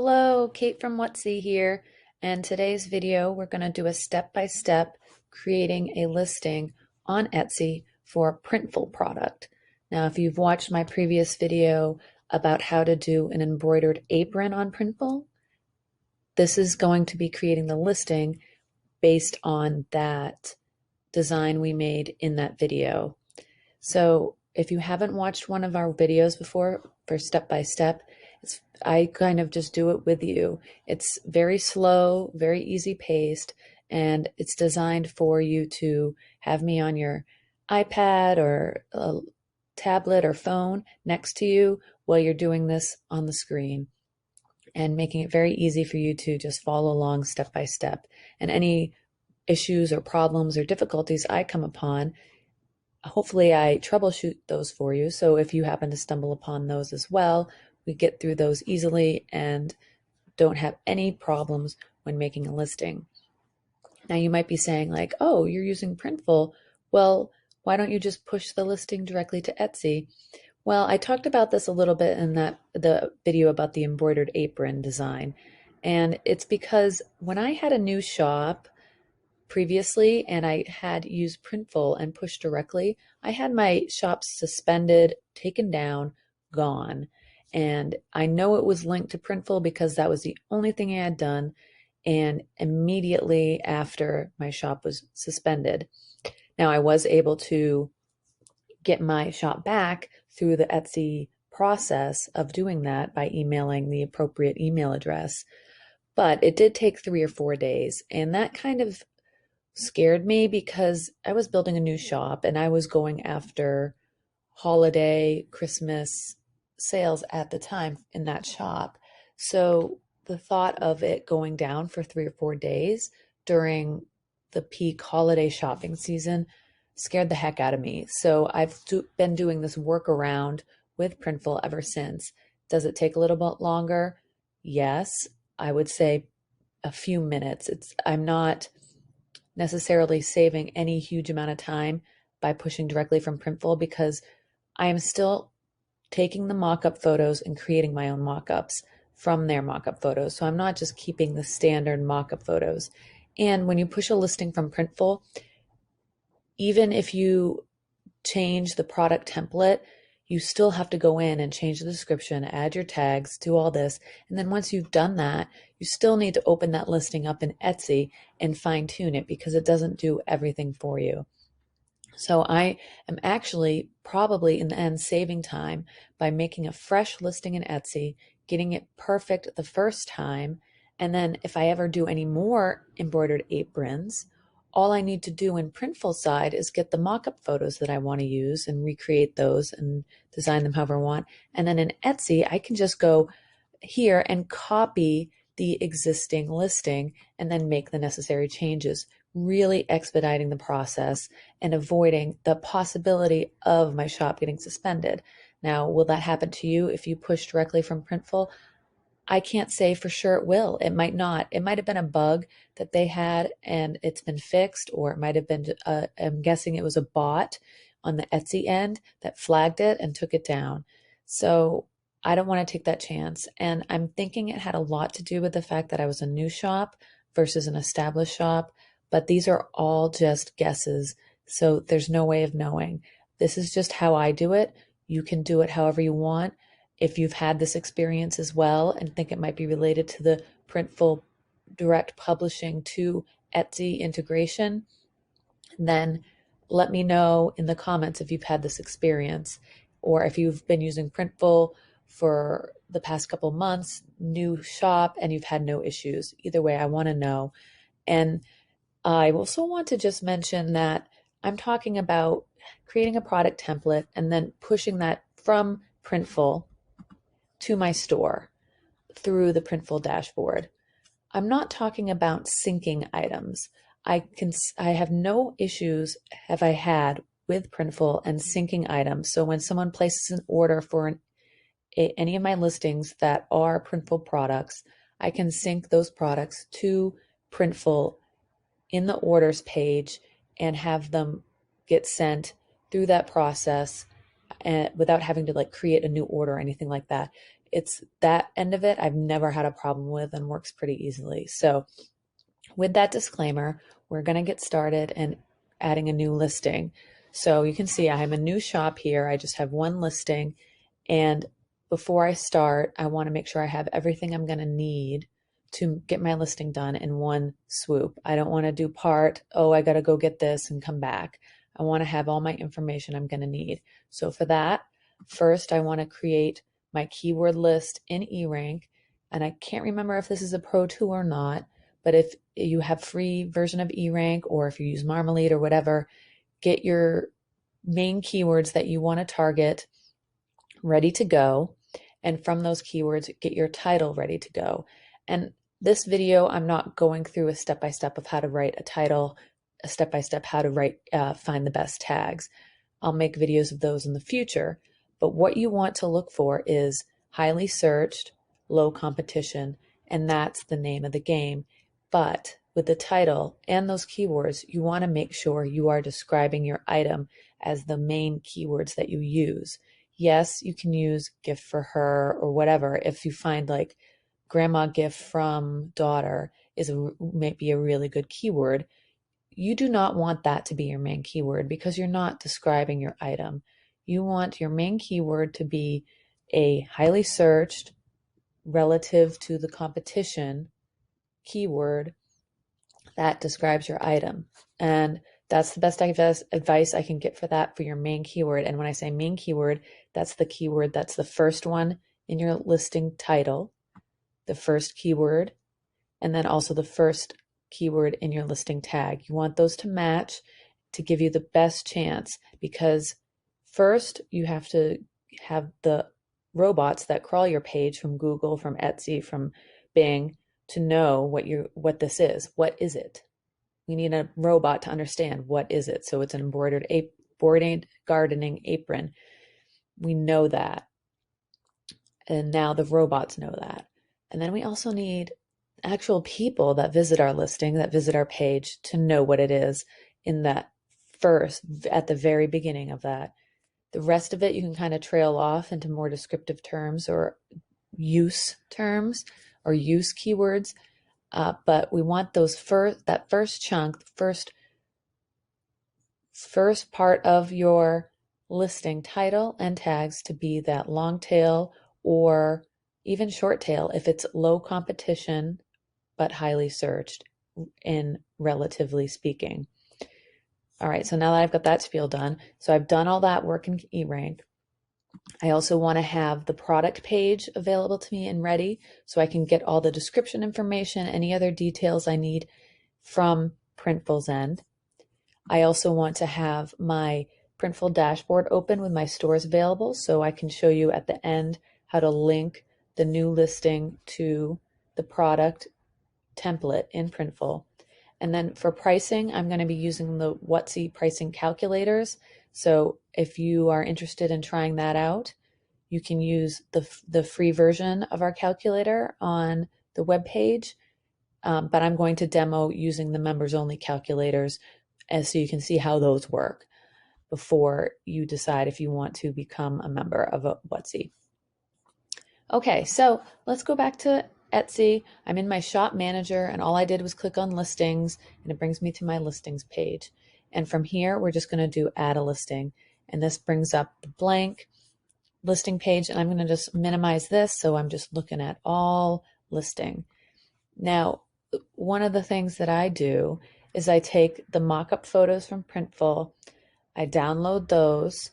Hello, Kate from Whatsy here, and today's video we're going to do a step-by-step creating a listing on Etsy for a Printful product. Now, if you've watched my previous video about how to do an embroidered apron on Printful, this is going to be creating the listing based on that design we made in that video. So if you haven't watched one of our videos before for step-by-step, I kind of just do it with you. It's very slow, very easy paced, and it's designed for you to have me on your iPad or a tablet or phone next to you while you're doing this on the screen, and making it very easy for you to just follow along step by step. And any issues or problems or difficulties I come upon, hopefully I troubleshoot those for you. So if you happen to stumble upon those as well, we get through those easily and don't have any problems when making a listing. Now you might be saying like, oh, you're using Printful. Well, why don't you just push the listing directly to Etsy? Well, I talked about this a little bit in the video about the embroidered apron design. And it's because when I had a new shop previously and I had used Printful and pushed directly, I had my shop suspended, taken down, gone. And I know it was linked to Printful because that was the only thing I had done. And immediately after, my shop was suspended. Now I was able to get my shop back through the Etsy process of doing that by emailing the appropriate email address. But it did take 3 or 4 days. And that kind of scared me because I was building a new shop and I was going after holiday, Christmas sales at the time in that shop. So the thought of it going down for 3 or 4 days during the peak holiday shopping season scared the heck out of me. So I've been doing this workaround with Printful ever since. Does it take a little bit longer? Yes, I would say a few minutes. I'm not necessarily saving any huge amount of time by pushing directly from Printful because I am still taking the mock-up photos and creating my own mock-ups from their mock-up photos. So I'm not just keeping the standard mock-up photos. And when you push a listing from Printful, even if you change the product template, you still have to go in and change the description, add your tags, do all this. And then once you've done that, you still need to open that listing up in Etsy and fine tune it because it doesn't do everything for you. So I am actually probably in the end saving time by making a fresh listing in Etsy, getting it perfect the first time. And then if I ever do any more embroidered aprons, all I need to do in Printful side is get the mock-up photos that I want to use and recreate those and design them however I want. And then in Etsy, I can just go here and copy the existing listing and then make the necessary changes, really expediting the process and avoiding the possibility of my shop getting suspended. Now, will that happen to you if you push directly from Printful? I can't say for sure it will. It might not. It might have been a bug that they had and it's been fixed, or it might have been, I'm guessing it was a bot on the Etsy end that flagged it and took it down. So I don't want to take that chance. And I'm thinking it had a lot to do with the fact that I was a new shop versus an established shop, but these are all just guesses. So there's no way of knowing. This is just how I do it. You can do it however you want. If you've had this experience as well and think it might be related to the Printful direct publishing to Etsy integration, then let me know in the comments if you've had this experience, or if you've been using Printful for the past couple months, new shop, and you've had no issues. Either way, I want to know. And I also want to just mention that I'm talking about creating a product template and then pushing that from Printful to my store through the Printful dashboard. I'm not talking about syncing items. I have no issues have I had with Printful and syncing items. So when someone places an order for any of my listings that are Printful products, I can sync those products to Printful in the orders page and have them get sent through that process without having to like create a new order or anything like that. It's that end of it I've never had a problem with and works pretty easily. So with that disclaimer, we're going to get started and adding a new listing. So you can see I have a new shop here. I just have one listing. And before I start, I want to make sure I have everything I'm going to need to get my listing done in one swoop. I don't want to do I got to go get this and come back. I want to have all my information I'm going to need. So for that, first I want to create my keyword list in eRank. And I can't remember if this is a Pro tool or not, but if you have free version of eRank or if you use Marmalade or whatever, get your main keywords that you want to target ready to go. And from those keywords, get your title ready to go. And this video, I'm not going through a step-by-step of how to write a title, a step-by-step how to find the best tags. I'll make videos of those in the future. But what you want to look for is highly searched, low competition, and that's the name of the game. But with the title and those keywords, you want to make sure you are describing your item as the main keywords that you use. Yes, you can use gift for her or whatever. If you find like grandma gift from daughter might be a really good keyword, you do not want that to be your main keyword because you're not describing your item. You want your main keyword to be a highly searched relative to the competition keyword that describes your item. And that's the best advice I can get for that for your main keyword. And when I say main keyword, that's the keyword that's the first one in your listing title, the first keyword, and then also the first keyword in your listing tag. You want those to match to give you the best chance, because first you have to have the robots that crawl your page from Google, from Etsy, from Bing to know what this is. What is it? We need a robot to understand what is it. So it's an embroidered gardening apron. We know that. And now the robots know that. And then we also need actual people that visit our listing, that visit our page to know what it is in that at the very beginning of that. The rest of it, you can kind of trail off into more descriptive terms or use terms or use keywords. But we want that first chunk, first part of your listing title and tags to be that long tail or even short tail if it's low competition but highly searched in relatively speaking. All right, so now that I've got that spiel done, so I've done all that work in eRank. I also want to have the product page available to me and ready so I can get all the description information, any other details I need from Printful's end. I also want to have my Printful dashboard open with my stores available so I can show you at the end how to link the new listing to the product template in Printful. And then for pricing, I'm going to be using the WotC pricing calculators. So if you are interested in trying that out, you can use the free version of our calculator on the web page. But I'm going to demo using the members only calculators so you can see how those work before you decide if you want to become a member of a WotC. Okay, so let's go back to Etsy. I'm in my shop manager and all I did was click on listings and it brings me to my listings page. And from here, we're just going to do add a listing. And this brings up the blank listing page. And I'm going to just minimize this. So I'm just looking at all listing. Now, one of the things that I do is I take the mock-up photos from Printful, I download those,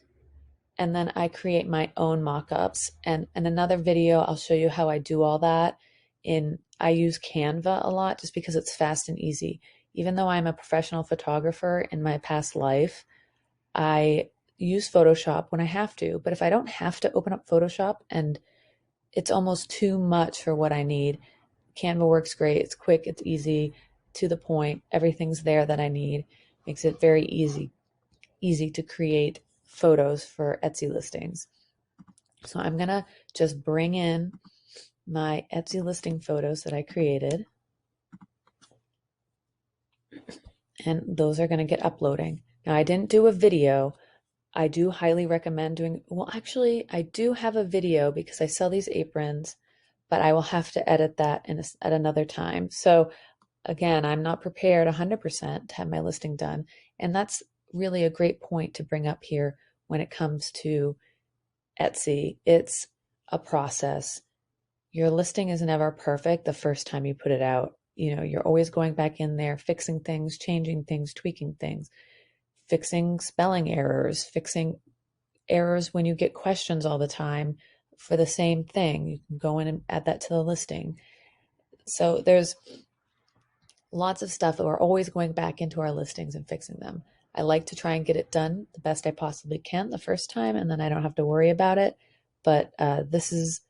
and then I create my own mock-ups. And in another video, I'll show you how I do all that. I use Canva a lot just because it's fast and easy. Even though I'm a professional photographer in my past life, I use Photoshop when I have to. But if I don't have to open up Photoshop and it's almost too much for what I need, Canva works great. It's quick, it's easy, to the point. Everything's there that I need. Makes it very easy to create photos for Etsy listings. So I'm going to just bring in my Etsy listing photos that I created. And those are going to get uploading. Now I didn't do a video. I do highly recommend doing, well, actually, I do have a video because I sell these aprons, but I will have to edit that at another time. So again, I'm not prepared 100% to have my listing done. And that's really a great point to bring up here when it comes to Etsy. It's a process. Your listing is never perfect the first time you put it out. You know, you're always going back in there, fixing things, changing things, tweaking things, fixing spelling errors, fixing errors when you get questions all the time for the same thing. You can go in and add that to the listing. So there's lots of stuff that we're always going back into our listings and fixing them. I like to try and get it done the best I possibly can the first time, and then I don't have to worry about it. But this is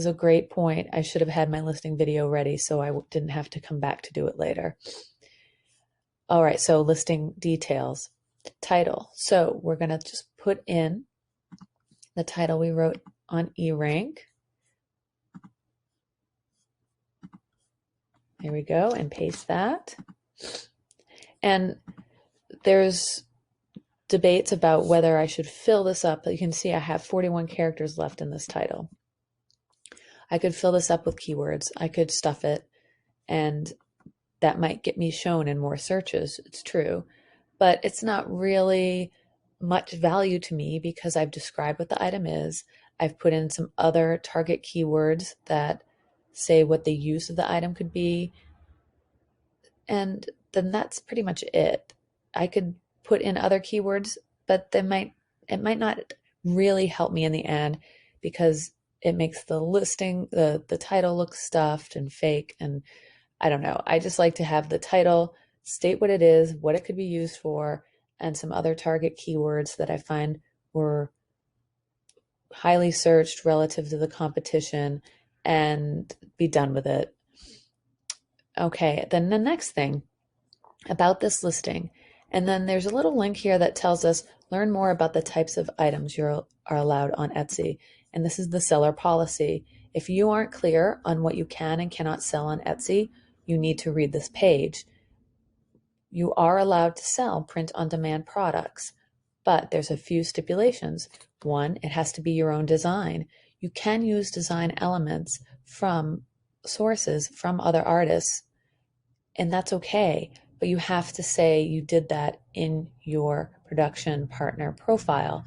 a great point. I should have had my listing video ready so I didn't have to come back to do it later. All right, so listing details. Title. So we're going to just put in the title we wrote on eRank. There we go, and paste that. And there's debates about whether I should fill this up. You can see I have 41 characters left in this title. I could fill this up with keywords. I could stuff it, and that might get me shown in more searches. It's true, but it's not really much value to me because I've described what the item is. I've put in some other target keywords that say what the use of the item could be, and then that's pretty much it. I could put in other keywords, but it might not really help me in the end because it makes the listing, the title look stuffed and fake, and I don't know. I just like to have the title state what it is, what it could be used for, and some other target keywords that I find were highly searched relative to the competition, and be done with it. Okay, then the next thing about this listing, and then there's a little link here that tells us learn more about the types of items you are allowed on Etsy, and this is the seller policy. If you aren't clear on what you can and cannot sell on Etsy, you need to read this page. You are allowed to sell print-on-demand products, but there's a few stipulations. One, it has to be your own design. You can use design elements from sources from other artists, and that's okay, but you have to say you did that in your production partner profile.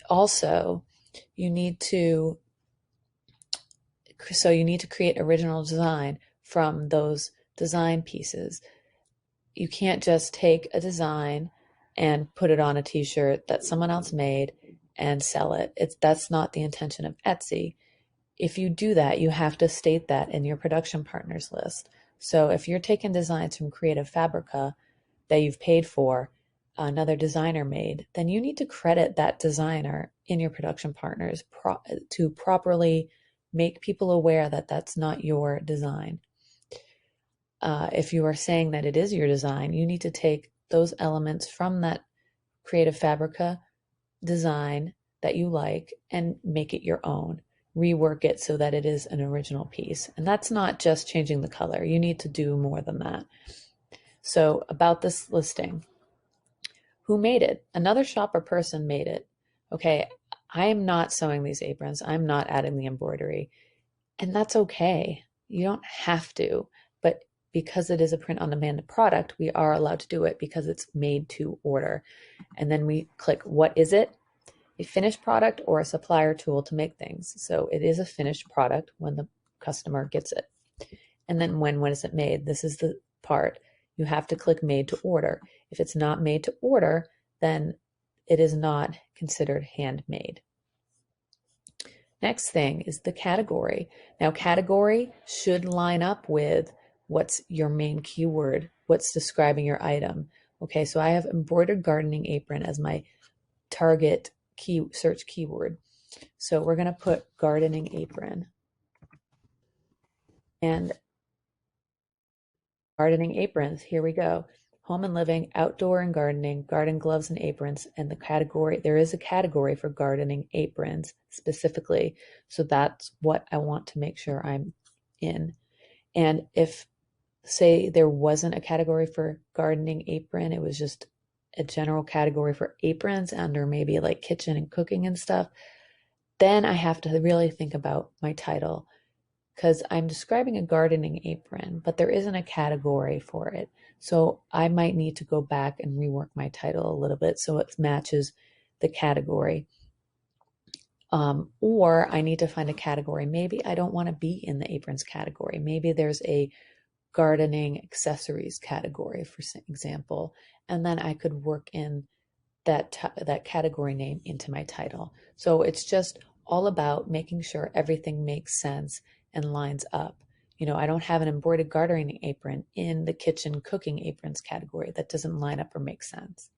Also, you need to create original design from those design pieces. You can't just take a design and put it on a t-shirt that someone else made and sell it. That's not the intention of Etsy. If you do that, you have to state that in your production partners list. So if you're taking designs from Creative Fabrica that you've paid for, another designer made, then you need to credit that designer in your production partners to properly make people aware that that's not your design. If you are saying that it is your design, you need to take those elements from that Creative Fabrica design that you like and make it your own. Rework it so that it is an original piece. And that's not just changing the color. You need to do more than that. So about this listing, who made it? Another shop or person made it. Okay, I am not sewing these aprons. I'm not adding the embroidery. And that's okay. You don't have to, but because it is a print-on-demand product, we are allowed to do it because it's made to order. And then we click, what is it? A finished product or a supplier tool to make things. So it is a finished product when the customer gets it. And then when is it made? This is the part. You have to click made to order. If it's not made to order, then it is not considered handmade. Next thing is the category. Now, category should line up with what's your main keyword, what's describing your item. Okay, so I have embroidered gardening apron as my target search keyword. So we're going to put gardening apron. And gardening aprons, here we go. Home and living, outdoor and gardening, garden gloves and aprons, and the category, there is a category for gardening aprons specifically. So that's what I want to make sure I'm in. And if, say, there wasn't a category for gardening apron, it was just a general category for aprons under maybe like kitchen and cooking and stuff, then I have to really think about my title because I'm describing a gardening apron, but there isn't a category for it. So I might need to go back and rework my title a little bit so it matches the category. Or I need to find a category. Maybe I don't want to be in the aprons category. Maybe there's a gardening accessories category, for example, and then I could work in that category name into my title. So it's just all about making sure everything makes sense and lines up. You know, I don't have an embroidered gardening apron in the kitchen cooking aprons category. That doesn't line up or make sense.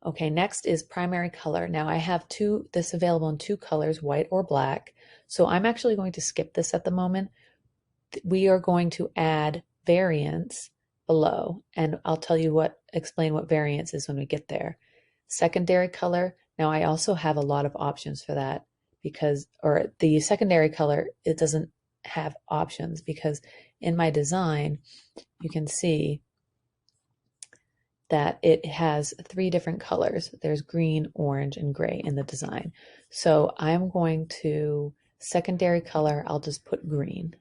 Okay, next is primary color. Now I have this available in two colors, white or black. So I'm actually going to skip this at the moment. We are going to add variants below, and I'll explain what variance is when we get there. Secondary color. Now I also have a lot of options for that or the secondary color, it doesn't have options because in my design, you can see that it has 3 different colors. There's green, orange, and gray in the design. So I'm going to secondary color, I'll just put green.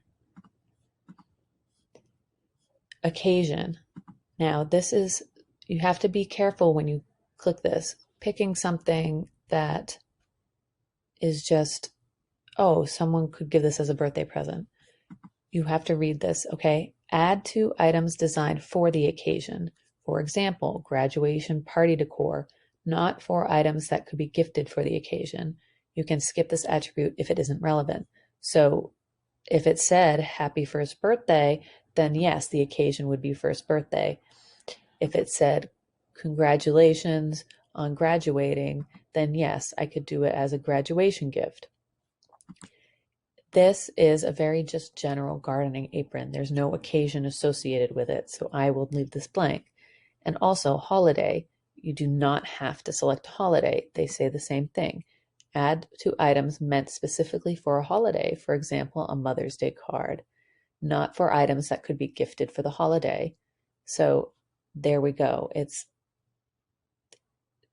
Occasion. Now you have to be careful when you click this, picking something that is just, oh, someone could give this as a birthday present. You have to read this, okay? Add to items designed for the occasion. For example, graduation party decor, not for items that could be gifted for the occasion. You can skip this attribute if it isn't relevant. So if it said happy first birthday, then yes, the occasion would be first birthday. If it said congratulations on graduating, then yes, I could do it as a graduation gift. This is a very just general gardening apron. There's no occasion associated with it, so I will leave this blank. And also holiday, you do not have to select holiday. They say the same thing. Add to items meant specifically for a holiday, for example, a Mother's Day card, not for items that could be gifted for the holiday. So there we go.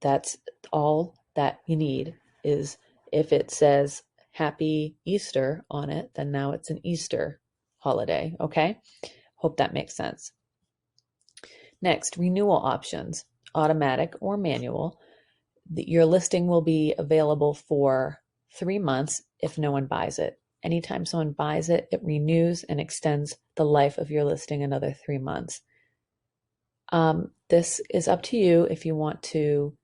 That's all that you need is if it says Happy Easter on it, then now it's an Easter holiday, okay? Hope that makes sense. Next, renewal options, automatic or manual. Your listing will be available for 3 months if no one buys it. Anytime someone buys it, it renews and extends the life of your listing another 3 months. This is up to you if you want to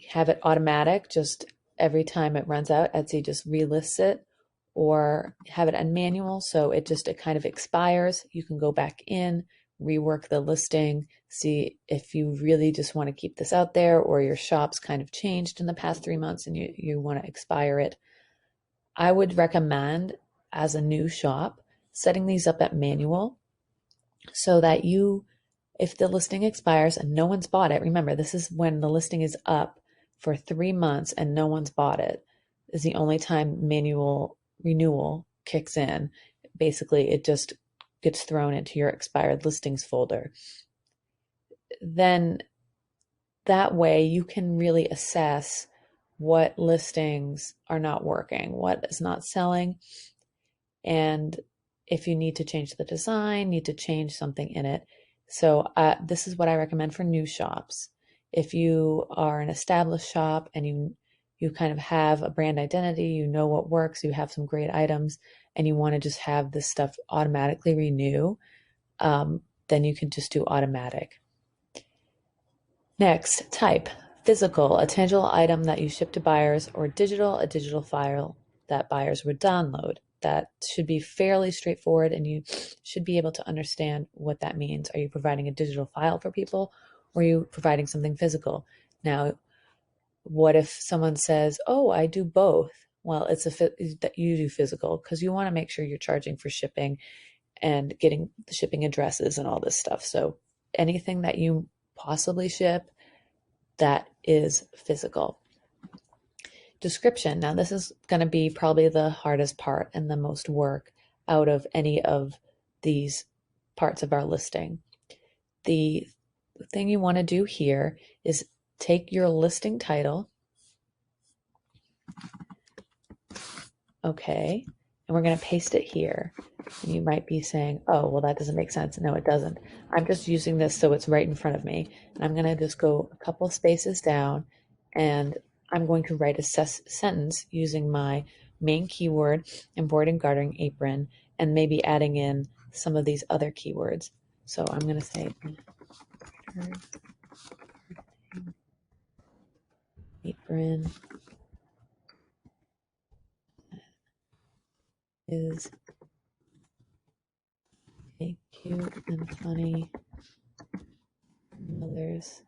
have it automatic, just every time it runs out, Etsy just relists it, or have it on manual, so it kind of expires. You can go back in, rework the listing, see if you really just want to keep this out there, or your shop's kind of changed in the past 3 months and you want to expire it. I would recommend, as a new shop, setting these up at manual so that if the listing expires and no one's bought it, remember, this is when the listing is up for 3 months and no one's bought it, is the only time manual renewal kicks in. Basically, it just gets thrown into your expired listings folder. Then that way you can really assess what listings are not working, what is not selling, and if you need to change the design, need to change something in it. So this is what I recommend for new shops. If you are an established shop and you kind of have a brand identity, you know what works, you have some great items, and you want to just have this stuff automatically renew, then you can just do automatic. Next, type. Physical, a tangible item that you ship to buyers, or digital, a digital file that buyers would download. That should be fairly straightforward, and you should be able to understand what that means. Are you providing a digital file for people, or are you providing something physical? Now, what if someone says, oh, I do both? Well, it's that you do physical, because you want to make sure you're charging for shipping and getting the shipping addresses and all this stuff. So anything that you possibly ship, that is physical. Description. Now, this is going to be probably the hardest part and the most work out of any of these parts of our listing. the thing you want to do here is take your listing title, okay, and we're going to paste it here. And you might be saying, oh, well, that doesn't make sense. No, it doesn't. I'm just using this so it's right in front of me. And I'm going to just go a couple spaces down, and I'm going to write a sentence using my main keyword, embroidered gartering apron, and maybe adding in some of these other keywords. So I'm going to say apron is a cute and funny others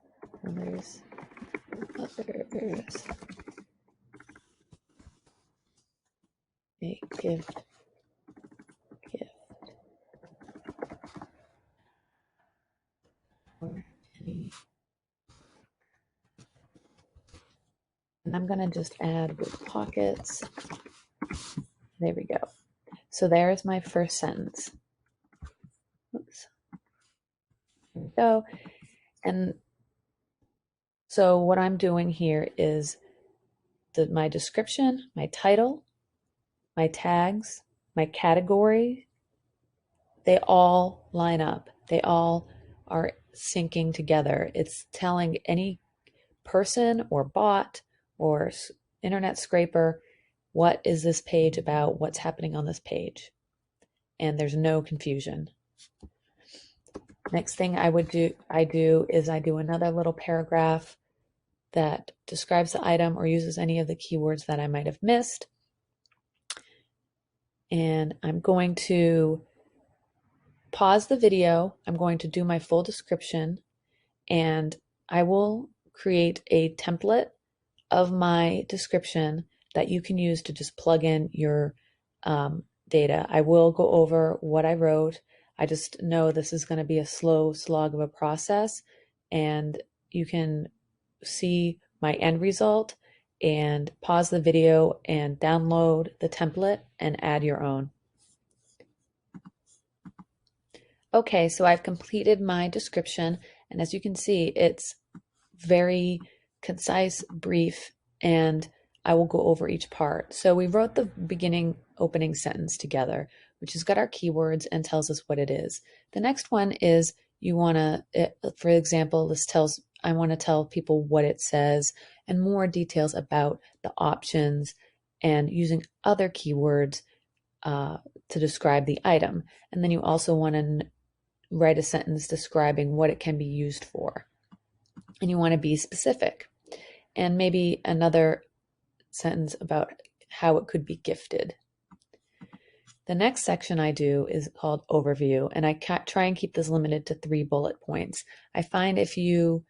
a gift for any. And I'm going to just add with pockets. There we go. So there's my first sentence. Oops. There we go. And so what I'm doing here is my description, my title, my tags, my category, they all line up. They all are syncing together. It's telling any person or bot or internet scraper, what is this page about? What's happening on this page? And there's no confusion. Next thing I do another little paragraph that describes the item or uses any of the keywords that I might have missed. And I'm going to pause the video. I'm going to do my full description, and I will create a template of my description that you can use to just plug in your data. I will go over what I wrote. I just know this is going to be a slow slog of a process, and you can see my end result and pause the video and download the template and add your own. Okay, so I've completed my description, and as you can see, it's very concise, brief, and I will go over each part. So we wrote the beginning opening sentence together, which has got our keywords and tells us what it is. The next one is you want to, for example, I want to tell people what it says and more details about the options and using other keywords to describe the item. And then you also want to write a sentence describing what it can be used for. And you want to be specific. And maybe another sentence about how it could be gifted. The next section I do is called overview, and I try and keep this limited to 3 bullet points. I find if you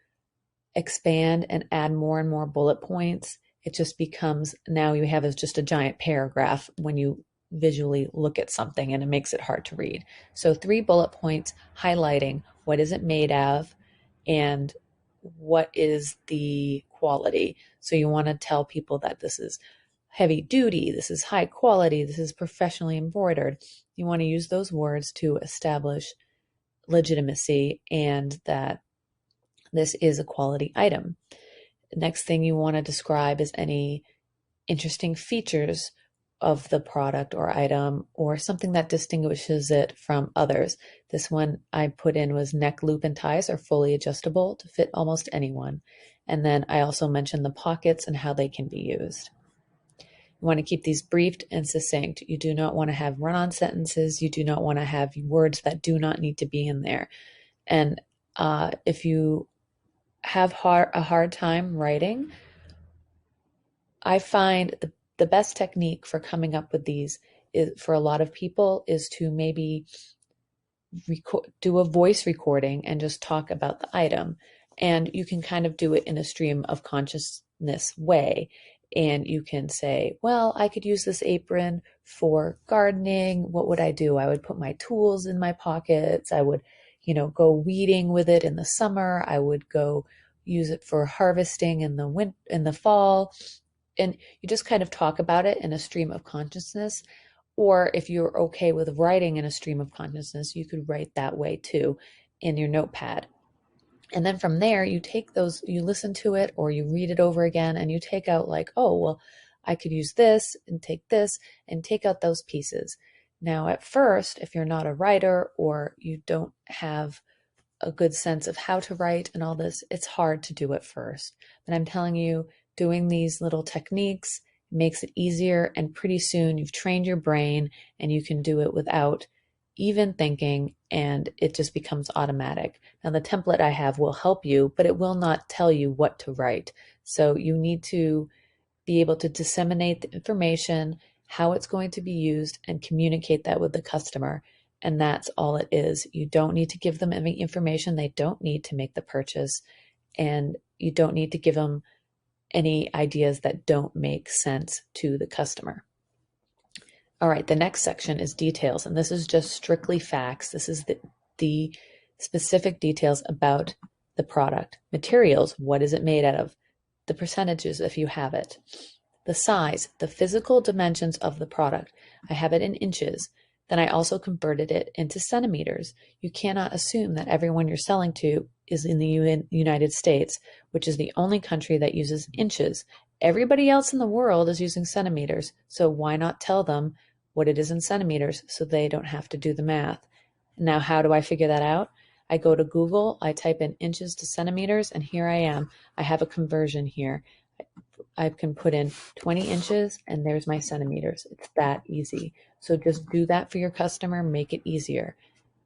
expand and add more and more bullet points, it just becomes, now you have just a giant paragraph when you visually look at something, and it makes it hard to read. So 3 bullet points highlighting what is it made of and what is the quality. So you want to tell people that this is heavy duty, this is high quality, this is professionally embroidered. You want to use those words to establish legitimacy and that this is a quality item. The next thing you want to describe is any interesting features of the product or item or something that distinguishes it from others. This one I put in was neck loop and ties are fully adjustable to fit almost anyone. And then I also mentioned the pockets and how they can be used. You want to keep these brief and succinct. You do not want to have run-on sentences. You do not want to have words that do not need to be in there. And if you have a hard time writing, I find the best technique for coming up with these is, for a lot of people, is to maybe do a voice recording and just talk about the item. And you can kind of do it in a stream of consciousness way. And you can say, well, I could use this apron for gardening. What would I do? I would put my tools in my pockets. I would, go weeding with it in the summer. I would go use it for harvesting in the fall. And you just kind of talk about it in a stream of consciousness. Or if you're okay with writing in a stream of consciousness, you could write that way too in your notepad. And then from there, you take those, you listen to it or you read it over again and you take out like, oh, well, I could use this and take out those pieces. Now, at first, if you're not a writer or you don't have a good sense of how to write and all this, it's hard to do at first. But I'm telling you, doing these little techniques makes it easier. And pretty soon you've trained your brain and you can do it without even thinking, and it just becomes automatic. Now, the template I have will help you, but it will not tell you what to write. So you need to be able to disseminate the information, how it's going to be used, and communicate that with the customer. And that's all it is. You don't need to give them any information they don't need to make the purchase. And you don't need to give them any ideas that don't make sense to the customer. All right, the next section is details, and this is just strictly facts. This is the specific details about the product. Materials, what is it made out of? The percentages, if you have it. The size, the physical dimensions of the product. I have it in inches. Then I also converted it into centimeters. You cannot assume that everyone you're selling to is in the United States, which is the only country that uses inches. Everybody else in the world is using centimeters, so why not tell them what it is in centimeters so they don't have to do the math? Now, how do I figure that out? I go to Google, I type in inches to centimeters, and here I am. I have a conversion here. I can put in 20 inches and there's my centimeters. It's that easy. So just do that for your customer, make it easier.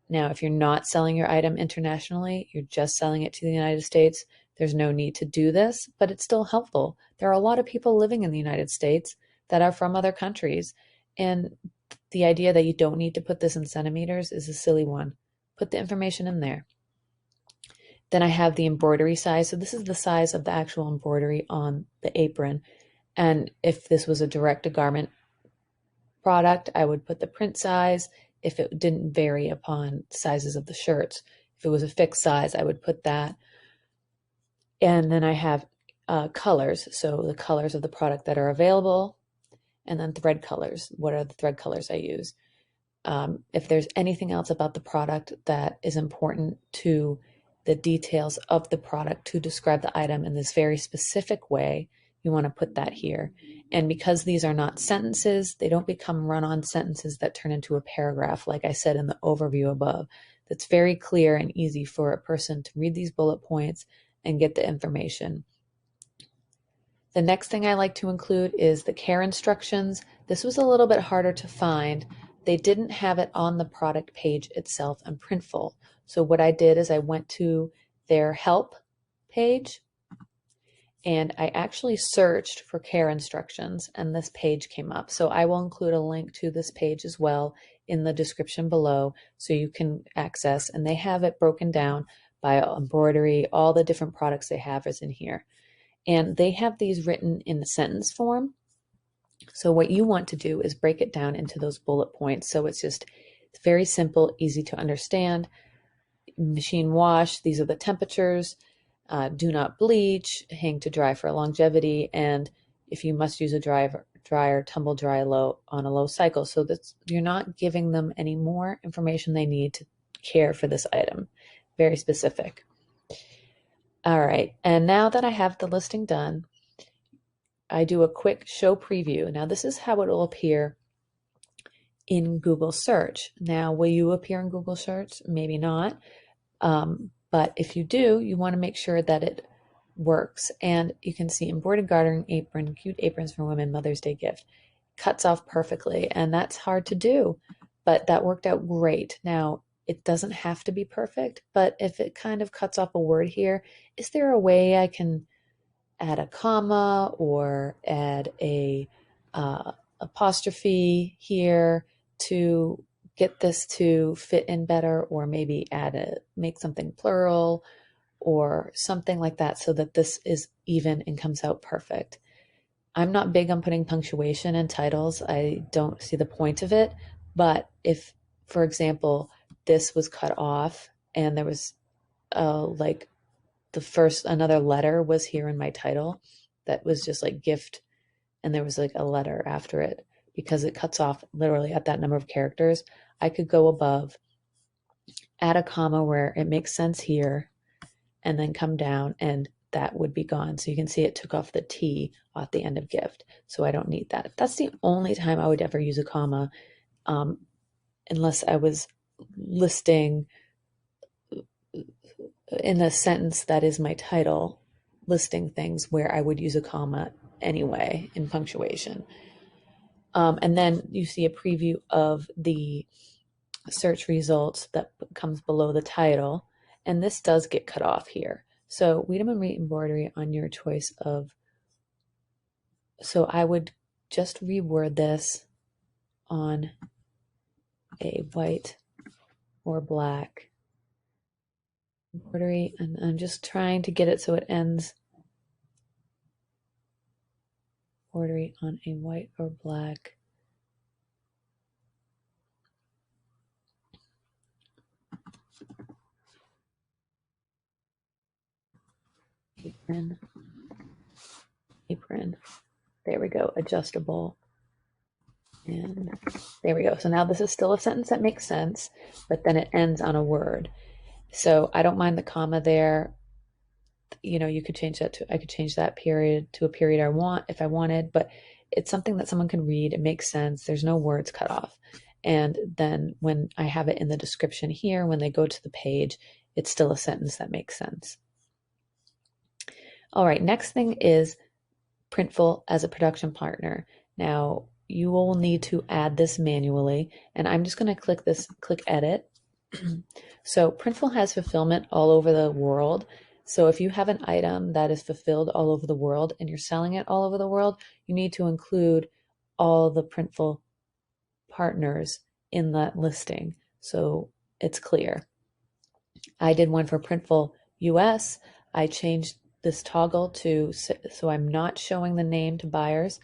Now, if you're not selling your item internationally, you're just selling it to the United States, there's no need to do this, but it's still helpful. There are a lot of people living in the United States that are from other countries. And the idea that you don't need to put this in centimeters is a silly one. Put the information in there. Then I have the embroidery size. So this is the size of the actual embroidery on the apron. And if this was a direct-to-garment product, I would put the print size if it didn't vary upon sizes of the shirts. If it was a fixed size, I would put that. And then I have colors. So the colors of the product that are available. And then thread colors. What are the thread colors I use? If there's anything else about the product that is important to the details of the product to describe the item in this very specific way, you want to put that here. And because these are not sentences, they don't become run-on sentences that turn into a paragraph, like I said in the overview above. That's very clear and easy for a person to read these bullet points and get the information. The next thing I like to include is the care instructions. This was a little bit harder to find. They didn't have it on the product page itself in Printful. So what I did is I went to their help page and I actually searched for care instructions and this page came up. So I will include a link to this page as well in the description below so you can access, and they have it broken down by embroidery. All the different products they have is in here. And they have these written in the sentence form. So what you want to do is break it down into those bullet points. So it's very simple, easy to understand. Machine wash, these are the temperatures. Do not bleach, hang to dry for longevity, and if you must use a dryer, tumble dry on a low cycle. So that you're not giving them any more information they need to care for this item. Very specific. All right, and now that I have the listing done, I do a quick show preview. Now this is how it will appear in Google search. Now, will you appear in Google search? Maybe not. But if you do, you want to make sure that it works. And you can see embroidered gartering apron, cute aprons for women, Mother's Day gift. Cuts off perfectly, and that's hard to do, but that worked out great. Now, it doesn't have to be perfect, but if it kind of cuts off a word here, is there a way I can add a comma or add a apostrophe here to get this to fit in better, or maybe make something plural or something like that so that this is even and comes out perfect. I'm not big on putting punctuation in titles. I don't see the point of it. But if, for example, this was cut off and there was like another letter was here in my title that was just like gift, and there was like a letter after it because it cuts off literally at that number of characters, I could go above, add a comma where it makes sense here, and then come down, and that would be gone. So you can see it took off the T off the end of gift. So I don't need that. That's the only time I would ever use a comma, unless I was listing in the sentence that is my title, listing things where I would use a comma anyway in punctuation. And then you see a preview of the search results that comes below the title. And this does get cut off here. So Wiedemann Reed embroidery on your choice of, so I would just reword this on a white or black embroidery. And I'm just trying to get it so it ends embroidery on a white or black apron. There we go, adjustable. And there we go. So now this is still a sentence that makes sense, but then it ends on a word. So I don't mind the comma there. You know, you could change that to, I could change that period to a period I want if I wanted, but it's something that someone can read. It makes sense. There's no words cut off. And then when I have it in the description here, when they go to the page, it's still a sentence that makes sense. All right, next thing is Printful as a production partner. Now, you will need to add this manually, and I'm just going to click edit. So Printful has fulfillment all over the world. So if you have an item that is fulfilled all over the world and you're selling it all over the world, you need to include all the Printful partners in that listing so it's clear. I did one for Printful US. I changed this toggle to, so I'm not showing the name to buyers.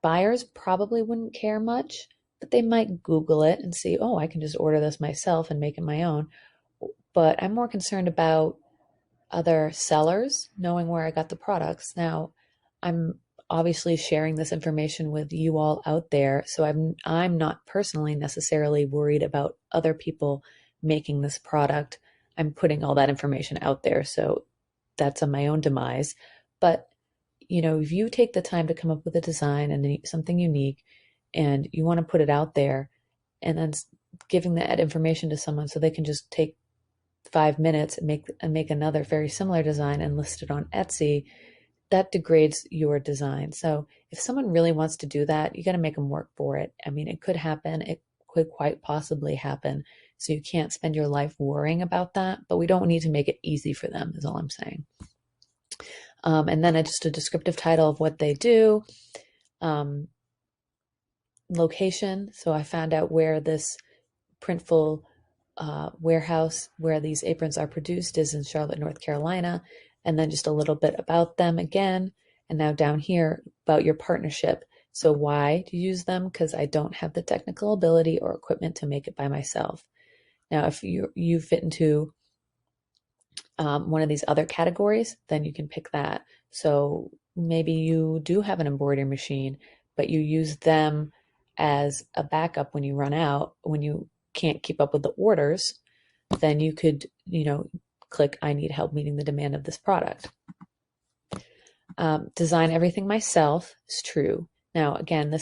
Buyers probably wouldn't care much, but they might Google it and see, oh, I can just order this myself and make it my own. But I'm more concerned about other sellers knowing where I got the products. Now, I'm obviously sharing this information with you all out there, so I'm not personally necessarily worried about other people making this product. I'm putting all that information out there, so that's on my own demise. But you know, if you take the time to come up with a design and something unique and you want to put it out there, and then giving that information to someone so they can just take 5 minutes and make another very similar design and list it on Etsy, that degrades your design. So if someone really wants to do that, you got to make them work for it. I mean, it could happen. It could quite possibly happen. So you can't spend your life worrying about that, but we don't need to make it easy for them, is all I'm saying. And then just a descriptive title of what they do. Location. So I found out where this Printful warehouse where these aprons are produced is in Charlotte, North Carolina. And then just a little bit about them again. And now down here about your partnership. So why do you use them? Because I don't have the technical ability or equipment to make it by myself. Now, if you fit into one of these other categories, then you can pick that. So maybe you do have an embroidery machine, but you use them as a backup when you run out, when you can't keep up with the orders, then you could, you know, click, I need help meeting the demand of this product. Design everything myself is true. Now, again,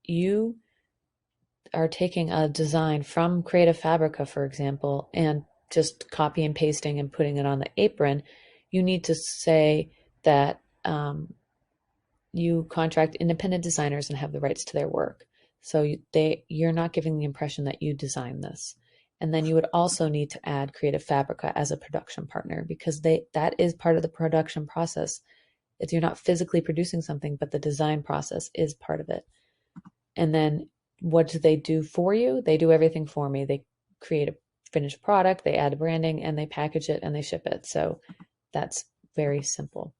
you are taking a design from Creative Fabrica, for example, and just copy and pasting and putting it on the apron, you need to say that you contract independent designers and have the rights to their work. So you're not giving the impression that you designed this. And then you would also need to add Creative Fabrica as a production partner, because that is part of the production process. If you're not physically producing something, but the design process is part of it. And then what do they do for you? They do everything for me. They create a finished product, they add branding, and they package it and they ship it. So that's very simple.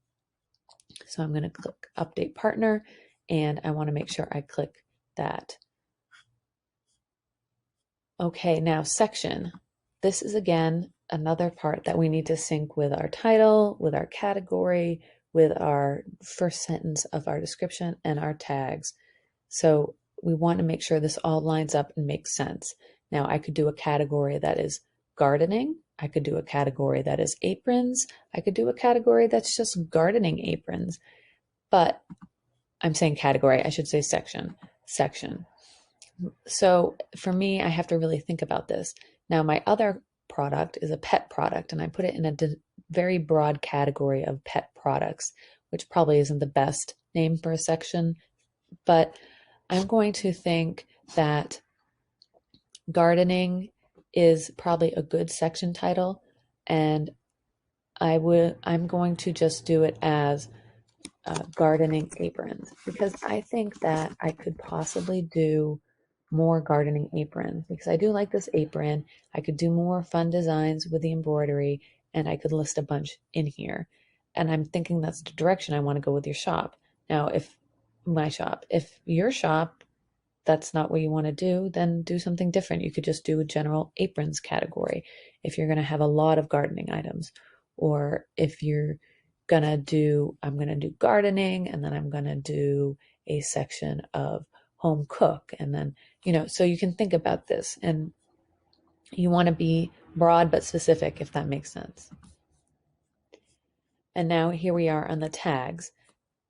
So I'm going to click Update Partner, and I want to make sure I click that. Okay, now section. This is again another part that we need to sync with our title, with our category, with our first sentence of our description, and our tags. So we want to make sure this all lines up and makes sense. Now I could do a category that is gardening, I could do a category that is aprons. I could do a category that's just gardening aprons. But I'm saying category, I should say section. Section. So for me, I have to really think about this. Now, my other product is a pet product, and I put it in a very broad category of pet products, which probably isn't the best name for a section, but I'm going to think that gardening is probably a good section title, and I'm going to just do it as gardening aprons, because I think that I could possibly do more gardening aprons, because I do like this apron. I could do more fun designs with the embroidery, and I could list a bunch in here. And I'm thinking that's the direction I want to go with your shop. Now, if your shop, that's not what you want to do, then do something different. You could just do a general aprons category if you're going to have a lot of gardening items. Or if you're I'm going to do gardening, and then I'm going to do a section of home cook. And then, so you can think about this, and you want to be broad but specific, if that makes sense. And now here we are on the tags.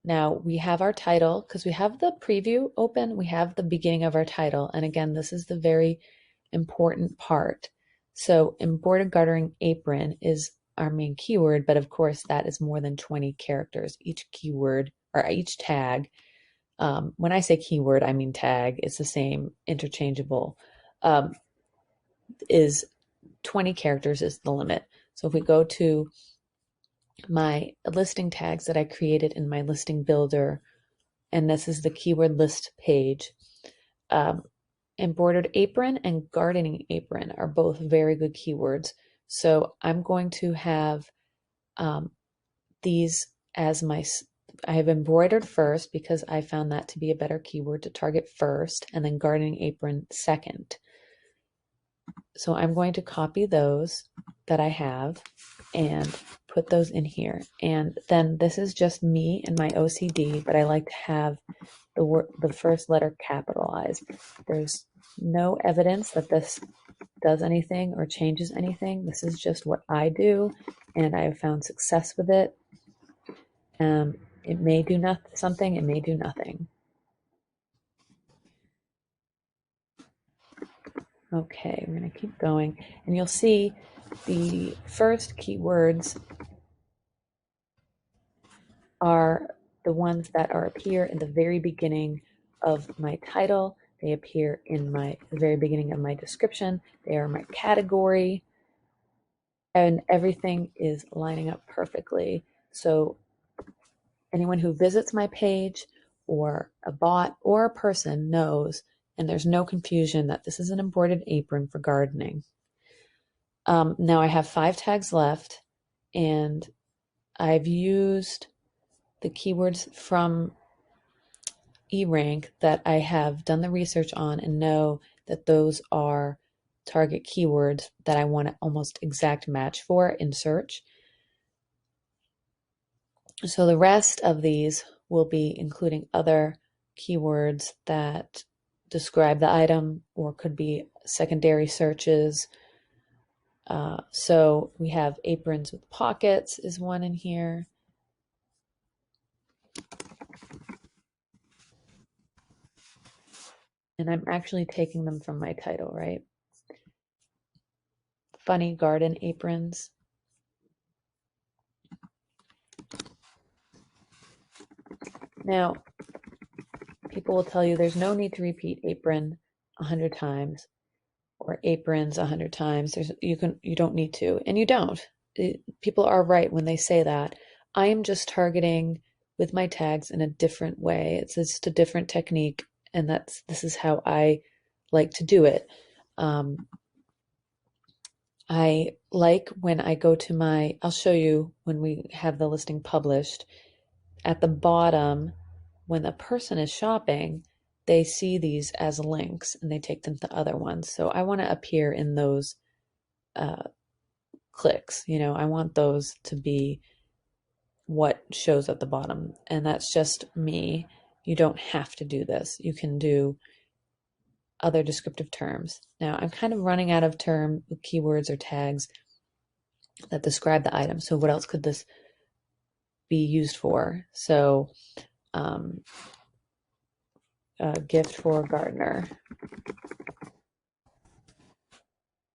Now we have our title, because we have the preview open, we have the beginning of our title. And again, this is the very important part. So embroidered gardening apron is our main keyword, but of course that is more than 20 characters. Each keyword or each tag, when I say keyword, I mean tag, it's the same, interchangeable, is 20 characters is the limit. So if we go to my listing tags that I created in my listing builder, and this is the keyword list page. Embroidered apron and gardening apron are both very good keywords. So I'm going to have these as I have embroidered first, because I found that to be a better keyword to target first, and then gardening apron second. So I'm going to copy those that I have and put those in here. And then this is just me and my OCD, but I like to have the first letter capitalized. There's no evidence that this does anything or changes anything. This is just what I do, and I have found success with it. It may do something, it may do nothing. Okay, we're going to keep going, and you'll see the first keywords are the ones that appear in the very beginning of my title. They appear in the very beginning of my description. They are my category, and everything is lining up perfectly. So anyone who visits my page, or a bot or a person, knows, and there's no confusion, that this is an embroidered apron for gardening. Now I have 5 tags left, and I've used the keywords from eRank that I have done the research on, and know that those are target keywords that I want an almost exact match for in search. So the rest of these will be including other keywords that describe the item, or could be secondary searches. So we have aprons with pockets is one in here. And I'm actually taking them from my title, right? Funny garden aprons. Now, people will tell you there's no need to repeat apron 100 times, or aprons 100 times. You don't need to, and you don't. People are right when they say that. I am just targeting with my tags in a different way. It's just a different technique, and this is how I like to do it. I like when I go to I'll show you when we have the listing published. At the bottom, when the person is shopping, they see these as links and they take them to other ones. So I want to appear in those clicks. I want those to be what shows at the bottom. And that's just me. You don't have to do this. You can do other descriptive terms. Now I'm kind of running out of keywords or tags that describe the item. So what else could this be used for? So a gift for gardener,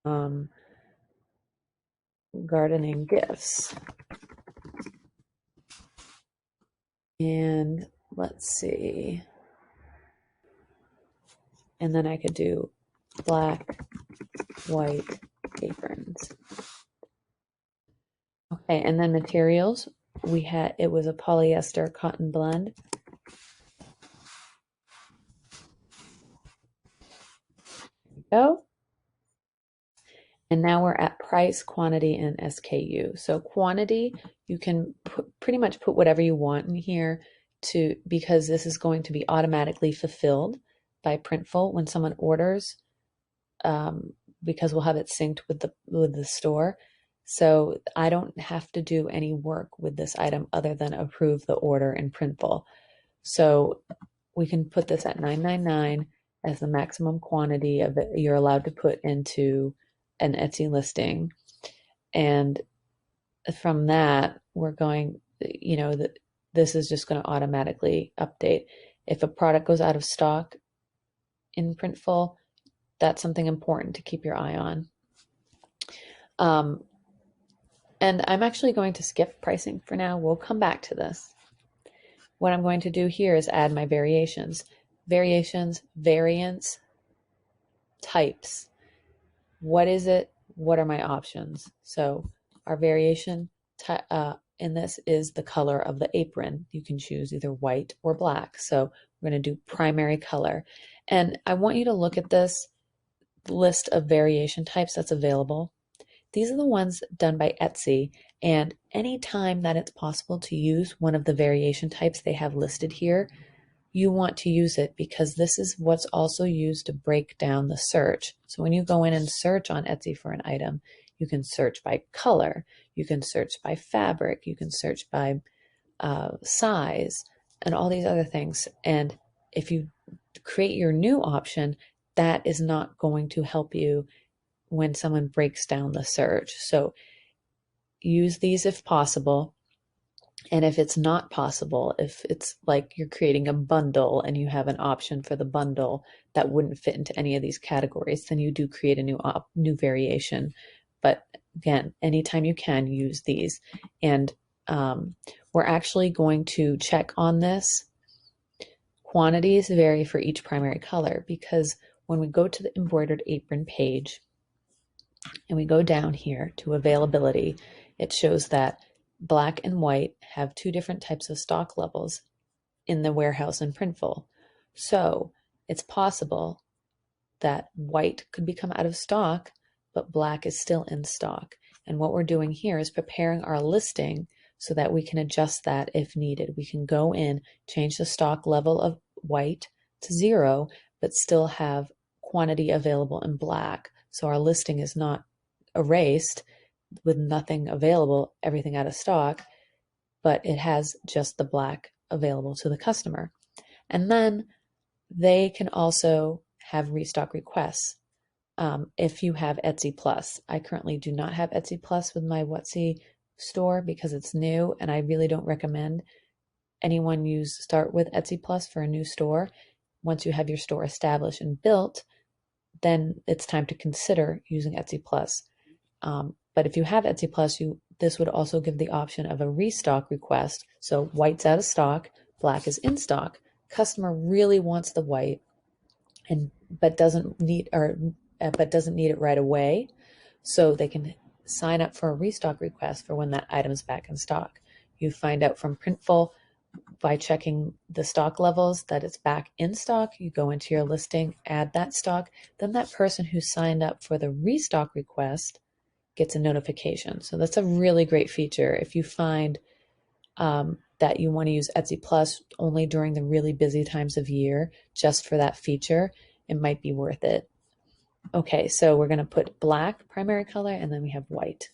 um, gardening gifts. And let's see. And then I could do black, white aprons. Okay, and then materials. It was a polyester cotton blend. There we go. And now we're at price, quantity, and SKU. So quantity, you can pretty much put whatever you want in here because this is going to be automatically fulfilled by Printful when someone orders, because we'll have it synced with the store. So I don't have to do any work with this item other than approve the order in Printful. So we can put this at $9.99 as the maximum quantity of it you're allowed to put into an Etsy listing. And from that, we're going, this is just going to automatically update. If a product goes out of stock in Printful, that's something important to keep your eye on. And I'm actually going to skip pricing for now. We'll come back to this. What I'm going to do here is add my variations. Variations, variants, types. What is it? What are my options? So our variation in this is the color of the apron. You can choose either white or black. So we're going to do primary color. And I want you to look at this list of variation types that's available. These are the ones done by Etsy, and anytime that it's possible to use one of the variation types they have listed here, you want to use it because this is what's also used to break down the search. So when you go in and search on Etsy for an item, you can search by color, you can search by fabric, you can search by size, and all these other things. And if you create your new option, that is not going to help you when someone breaks down the search. So use these if possible. And if it's not possible, if it's like you're creating a bundle and you have an option for the bundle that wouldn't fit into any of these categories, then you do create a new variation. But again, anytime you can, use these. And we're actually going to check on this. Quantities vary for each primary color because when we go to the embroidered apron page, and we go down here to availability, it shows that black and white have two different types of stock levels in the warehouse in Printful. So it's possible that white could become out of stock, but black is still in stock. And what we're doing here is preparing our listing so that we can adjust that if needed. We can go in, change the stock level of white to 0, but still have quantity available in black. So our listing is not erased with nothing available, everything out of stock, but it has just the black available to the customer. And then they can also have restock requests if you have Etsy Plus. I currently do not have Etsy Plus with my Wetsy store because it's new, and I really don't recommend anyone start with Etsy Plus for a new store. Once you have your store established and built, then it's time to consider using Etsy Plus. But if you have Etsy Plus, this would also give the option of a restock request. So white's out of stock, black is in stock. Customer really wants the white, but doesn't need it right away. So they can sign up for a restock request for when that item's back in stock. You find out from Printful by checking the stock levels that it's back in stock. You go into your listing, add that stock. Then that person who signed up for the restock request gets a notification. So that's a really great feature. If you find that you want to use Etsy Plus only during the really busy times of year, just for that feature, it might be worth it. Okay, so we're going to put black primary color and then we have white.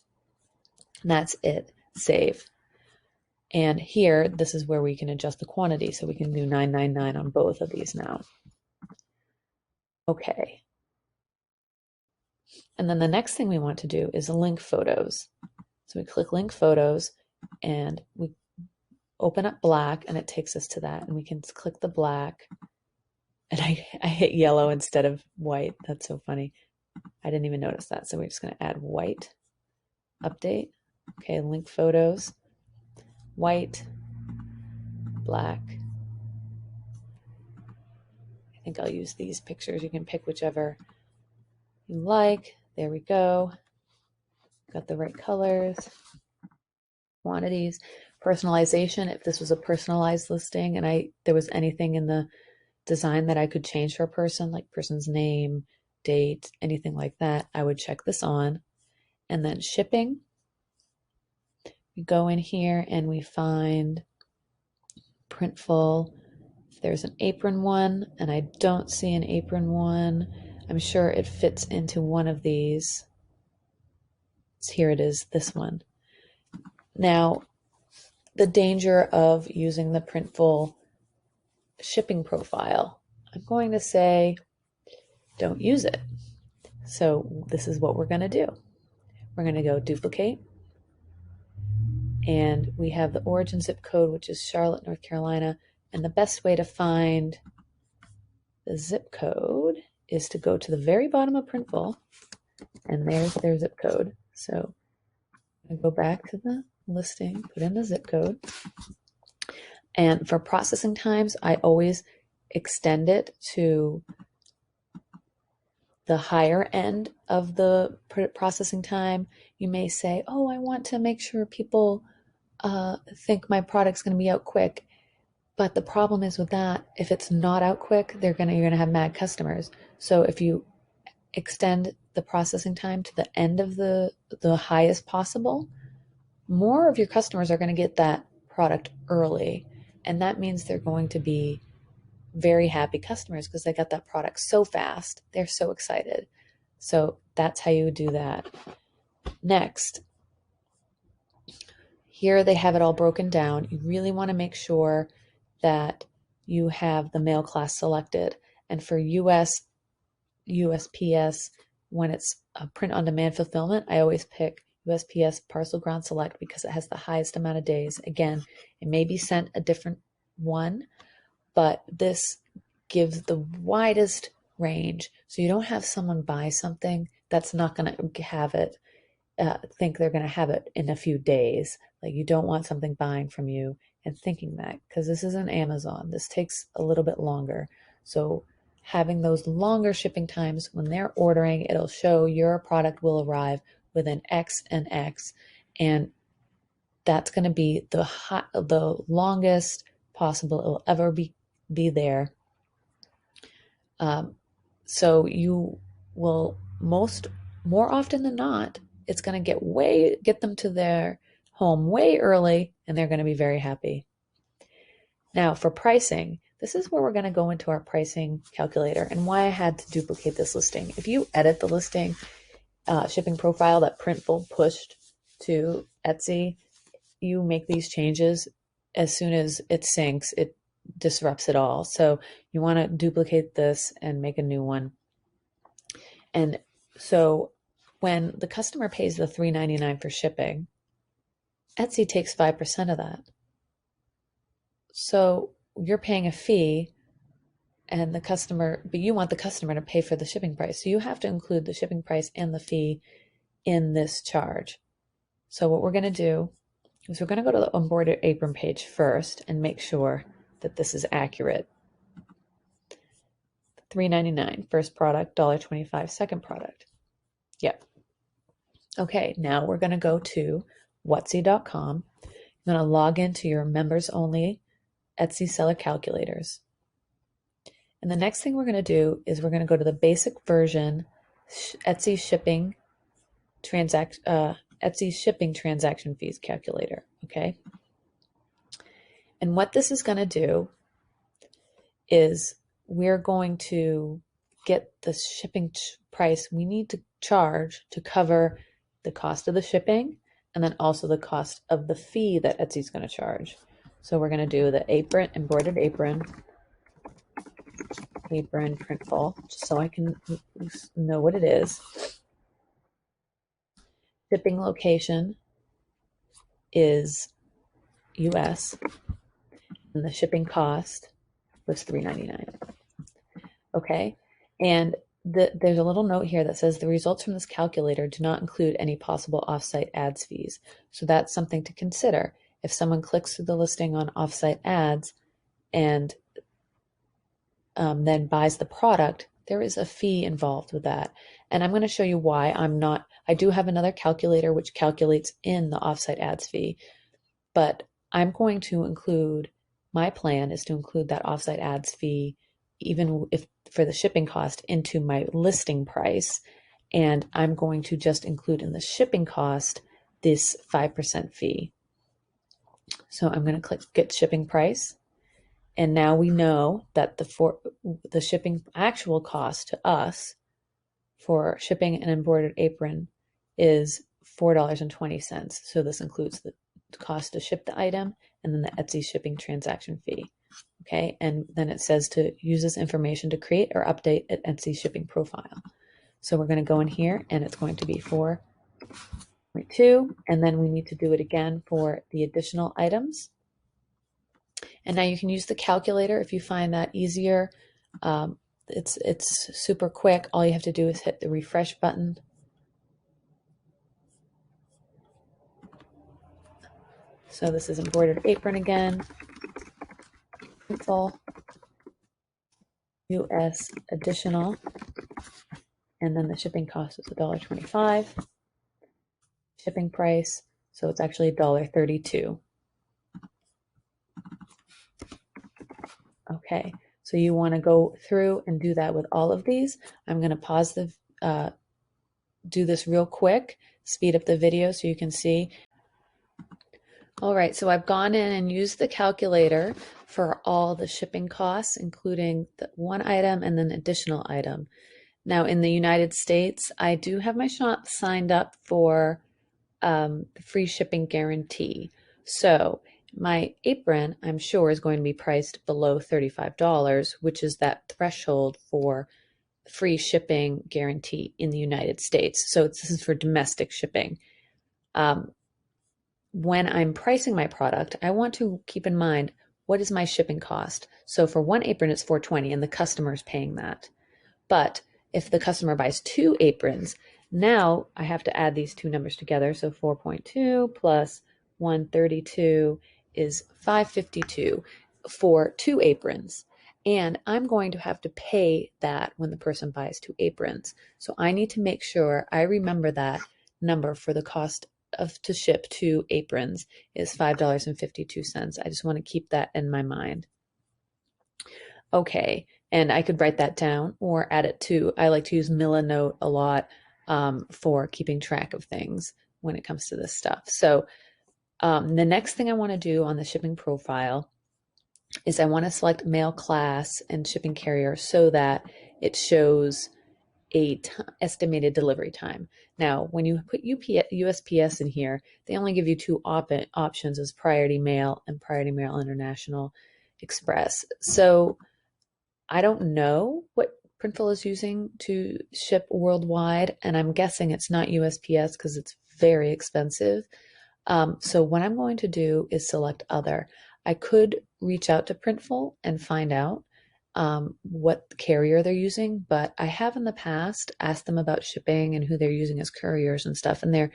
And that's it. Save. And here, this is where we can adjust the quantity. So we can do 999 on both of these now. Okay. And then the next thing we want to do is link photos. So we click link photos and we open up black and it takes us to that. And we can click the black and I hit yellow instead of white. That's so funny. I didn't even notice that. So we're just going to add white, update. Okay, link photos, white, black. I think I'll use these pictures. You can pick whichever you like. There we go. Got the right colors, quantities, personalization. If this was a personalized listing and there was anything in the design that I could change for a person, like person's name, date, anything like that, I would check this on. And then shipping, we go in here and we find Printful. If there's an apron one, and I don't see an apron one, I'm sure it fits into one of these. Here it is, this one. Now, the danger of using the Printful shipping profile, I'm going to say don't use it. So this is what we're going to do. We're going to go duplicate, and we have the origin zip code, which is Charlotte, North Carolina. And the best way to find the zip code is to go to the very bottom of Printful, and there's their zip code. So I go back to the listing, put in the zip code. And for processing times, I always extend it to the higher end of the processing time. You may say, oh, I want to make sure people think my product's going to be out quick. But the problem is with that, if it's not out quick, you're going to have mad customers. So if you extend the processing time to the end of the highest possible, more of your customers are going to get that product early. And that means they're going to be very happy customers because they got that product so fast. They're so excited. So that's how you would do that. Next, here they have it all broken down. You really want to make sure that you have the mail class selected. And for USPS, when it's a print on demand fulfillment, I always pick USPS parcel ground select because it has the highest amount of days. Again, it may be sent a different one, but this gives the widest range. So you don't have someone buy something that's not going to have it, think they're going to have it in a few days. Like you don't want something buying from you and thinking that, because this isn't Amazon. This takes a little bit longer. So having those longer shipping times, when they're ordering, it'll show your product will arrive within X and X. And that's going to be the longest possible it'll ever be there. So you will more often than not, it's going to get them to their home way early, and they're going to be very happy. Now for pricing, this is where we're going to go into our pricing calculator and why I had to duplicate this listing. If you edit the listing shipping profile that Printful pushed to Etsy, you make these changes, as soon as it syncs, it disrupts it all. So you want to duplicate this and make a new one. And so when the customer pays the $3.99 for shipping, Etsy takes 5% of that. So you're paying a fee and but you want the customer to pay for the shipping price. So you have to include the shipping price and the fee in this charge. So what we're going to do is we're going to go to the embroidered apron page first and make sure that this is accurate. $3.99 first product, $1.25 second product. Yep. Okay, now we're going to go to Whatsy.com. You're going to log into your members only Etsy seller calculators. And the next thing we're going to do is we're going to go to the basic version Etsy shipping transaction fees calculator. Okay. And what this is going to do is we're going to get the shipping price we need to charge to cover the cost of the shipping and then also the cost of the fee that Etsy's going to charge. So we're going to do the embroidered apron Printful, just so I can know what it is. Shipping location, is US, and the shipping cost was $3.99. Okay, and there's a little note here that says the results from this calculator do not include any possible offsite ads fees. So that's something to consider. If someone clicks through the listing on offsite ads and then buys the product, there is a fee involved with that. And I'm going to show you why I do have another calculator which calculates in the offsite ads fee, but I'm going to include, my plan is to include that offsite ads fee, even if for the shipping cost, into my listing price. And I'm going to just include in the shipping cost this 5% fee. So I'm going to click get shipping price. And now we know that the shipping actual cost to us for shipping an embroidered apron is $4.20. So this includes the cost to ship the item and then the Etsy shipping transaction fee. Okay, and then it says to use this information to create or update an Etsy shipping profile. So we're going to go in here and it's going to be 4.2, and then we need to do it again for the additional items. And now you can use the calculator if you find that easier. It's super quick. All you have to do is hit the refresh button. So this is embroidered apron again. Printful, US additional, and then the shipping cost is $1.25. Shipping price, so it's actually $1.32. Okay, so you want to go through and do that with all of these. I'm going to pause do this real quick, speed up the video so you can see. All right, so I've gone in and used the calculator for all the shipping costs, including the one item and then additional item. Now in the United States, I do have my shop signed up for the free shipping guarantee. So my apron, I'm sure, is going to be priced below $35, which is that threshold for free shipping guarantee in the United States. So this is for domestic shipping. When I'm pricing my product, I want to keep in mind, what is my shipping cost? So for one apron, it's $4.20 and the customer is paying that. But if the customer buys 2 aprons, now I have to add these two numbers together. So 4.2 plus 132 is 552 for 2 aprons. And I'm going to have to pay that when the person buys 2 aprons. So I need to make sure I remember that number for the cost to ship 2 aprons is $5.52. I just want to keep that in my mind. Okay, and I could write that down or add it to, I like to use Milanote a lot for keeping track of things when it comes to this stuff. So the next thing I want to do on the shipping profile is I want to select mail class and shipping carrier so that it shows a estimated delivery time. Now, when you put USPS in here, they only give you 2 options as Priority Mail and Priority Mail International Express. So I don't know what Printful is using to ship worldwide, and I'm guessing it's not USPS because it's very expensive. So what I'm going to do is select Other. I could reach out to Printful and find out what carrier they're using, but I have in the past asked them about shipping and who they're using as couriers and stuff, and they're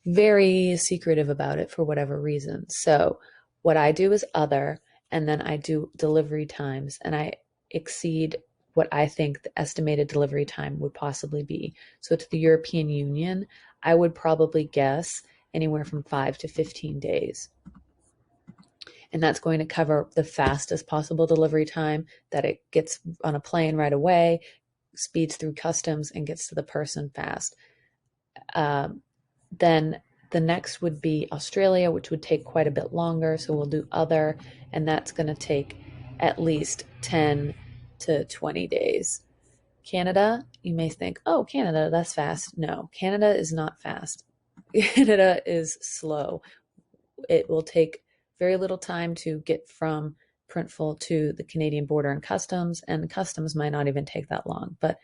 very secretive about it for whatever reason. So what I do is Other, and then I do delivery times, and I exceed what I think the estimated delivery time would possibly be. So to the European Union, I would probably guess anywhere from 5 to 15 days. And that's going to cover the fastest possible delivery time, that it gets on a plane right away, speeds through customs, and gets to the person fast. Then the next would be Australia, which would take quite a bit longer. So we'll do Other, and that's going to take at least 10 to 20 days. Canada, you may think, oh, Canada, that's fast. No, Canada is not fast. Canada is slow. It will take very little time to get from Printful to the Canadian border and customs, and customs might not even take that long. But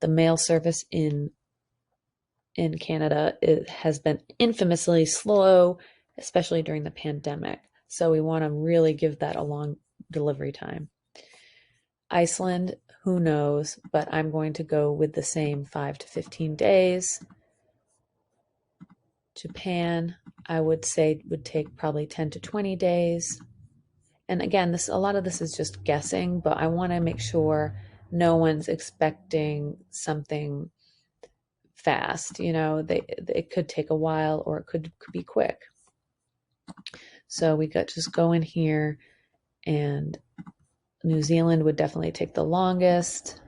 the mail service in Canada has been infamously slow, especially during the pandemic. So we want to really give that a long delivery time. Iceland, who knows, but I'm going to go with the same 5 to 15 days. Japan, I would say would take probably 10 to 20 days. And again, a lot of this is just guessing, but I want to make sure no one's expecting something fast. It could take a while or it could be quick. So we got just go in here, and New Zealand would definitely take the longest.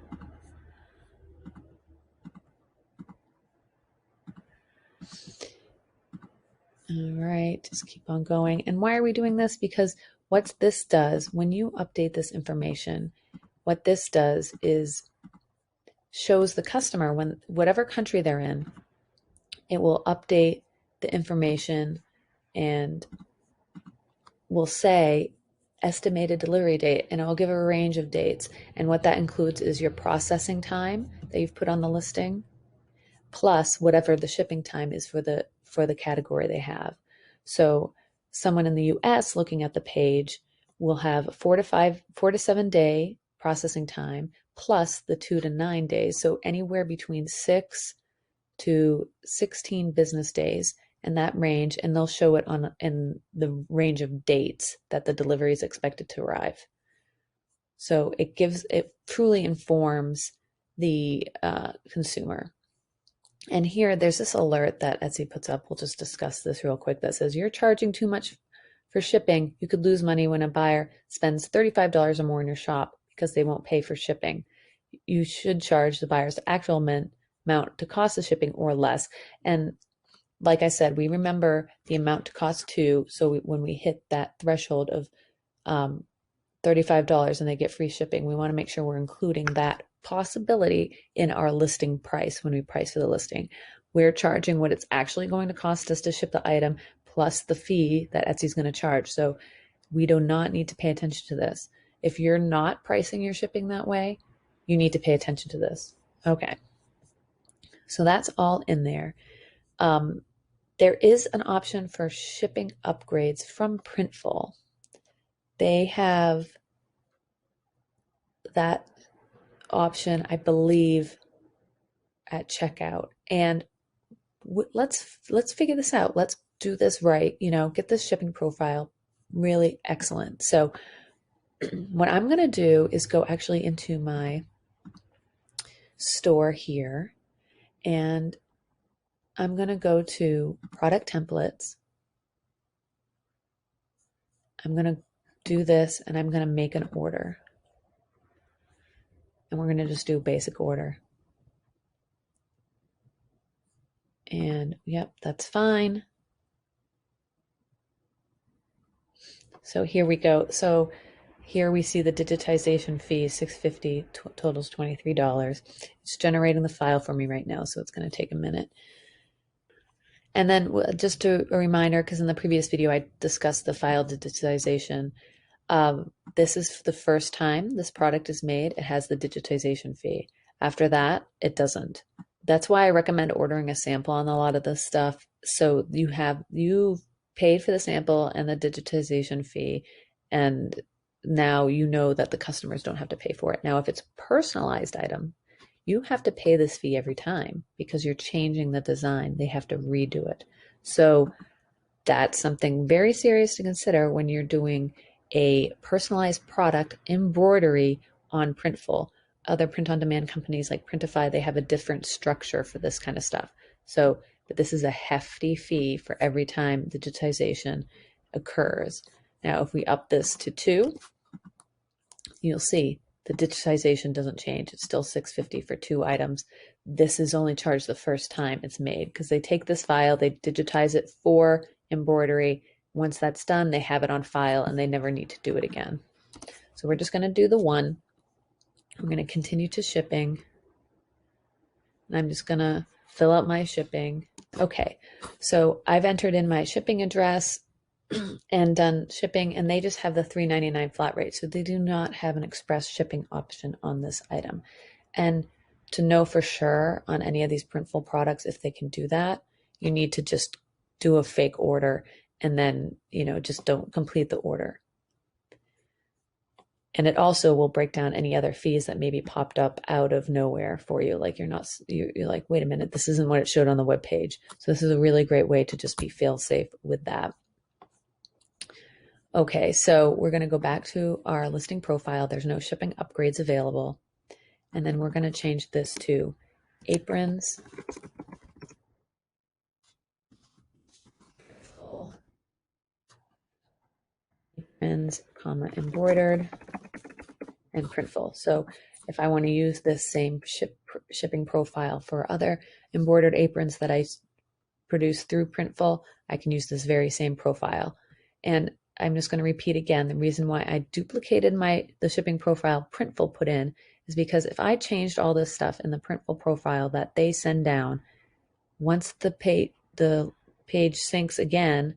All right, just keep on going. And why are we doing this? Because what this does, when you update this information, what this does is shows the customer, when whatever country they're in, it will update the information and will say estimated delivery date, and it will give a range of dates. And what that includes is your processing time that you've put on the listing, plus whatever the shipping time is for the category they have. So someone in the US looking at the page will have 4 to 7 day processing time plus the 2 to 9 days. So anywhere between 6 to 16 business days in that range, and they'll show it in the range of dates that the delivery is expected to arrive. So it truly informs the consumer. And here there's this alert that Etsy puts up. We'll just discuss this real quick. That says, you're charging too much for shipping. You could lose money when a buyer spends $35 or more in your shop because they won't pay for shipping. You should charge the buyer's actual amount to cost the shipping or less. And like I said, we remember the amount to cost too. So when we hit that threshold of $35 and they get free shipping, we want to make sure we're including that possibility in our listing price. When we price for the listing, we're charging what it's actually going to cost us to ship the item plus the fee that Etsy's going to charge. So we do not need to pay attention to this. If you're not pricing your shipping that way, you need to pay attention to this. Okay. So that's all in there. There is an option for shipping upgrades from Printful. They have that option, I believe, at checkout. And let's figure this out. Let's do this right. Get this shipping profile really excellent. So what I'm going to do is go actually into my store here, and I'm going to go to product templates. I'm going to do this, and I'm going to make an order. And we're going to just do a basic order. And yep, that's fine. So here we go. So here we see the digitization fee, $6.50, totals $23. It's generating the file for me right now, so it's going to take a minute. And then just a reminder, because in the previous video I discussed the file digitization. This is the first time this product is made. It has the digitization fee. After that, it doesn't. That's why I recommend ordering a sample on a lot of this stuff. So you've paid for the sample and the digitization fee, and now you know that the customers don't have to pay for it. Now, if it's a personalized item, you have to pay this fee every time because you're changing the design. They have to redo it. So that's something very serious to consider when you're doing a personalized product embroidery on Printful. Other print-on-demand companies like Printify, they have a different structure for this kind of stuff. So, but this is a hefty fee for every time digitization occurs. Now, if we up this to 2, you'll see the digitization doesn't change. It's still $6.50 for 2 items. This is only charged the first time it's made because they take this file, they digitize it for embroidery. Once that's done, they have it on file and they never need to do it again. So we're just going to do the one. I'm going to continue to shipping. I'm just going to fill out my shipping. Okay, so I've entered in my shipping address and done shipping, and they just have the $3.99 flat rate. So they do not have an express shipping option on this item. And to know for sure on any of these Printful products if they can do that, you need to just do a fake order and then, just don't complete the order. And it also will break down any other fees that maybe popped up out of nowhere for you. Like you're like, wait a minute, this isn't what it showed on the web page. So this is a really great way to just be fail safe with that. Okay, so we're going to go back to our listing profile. There's no shipping upgrades available. And then we're going to change this to aprons, comma, embroidered, and Printful. So if I want to use this same shipping profile for other embroidered aprons that I produce through Printful, I can use this very same profile. And I'm just going to repeat again, the reason why I duplicated the shipping profile Printful put in is because if I changed all this stuff in the Printful profile that they send down, once the page syncs again,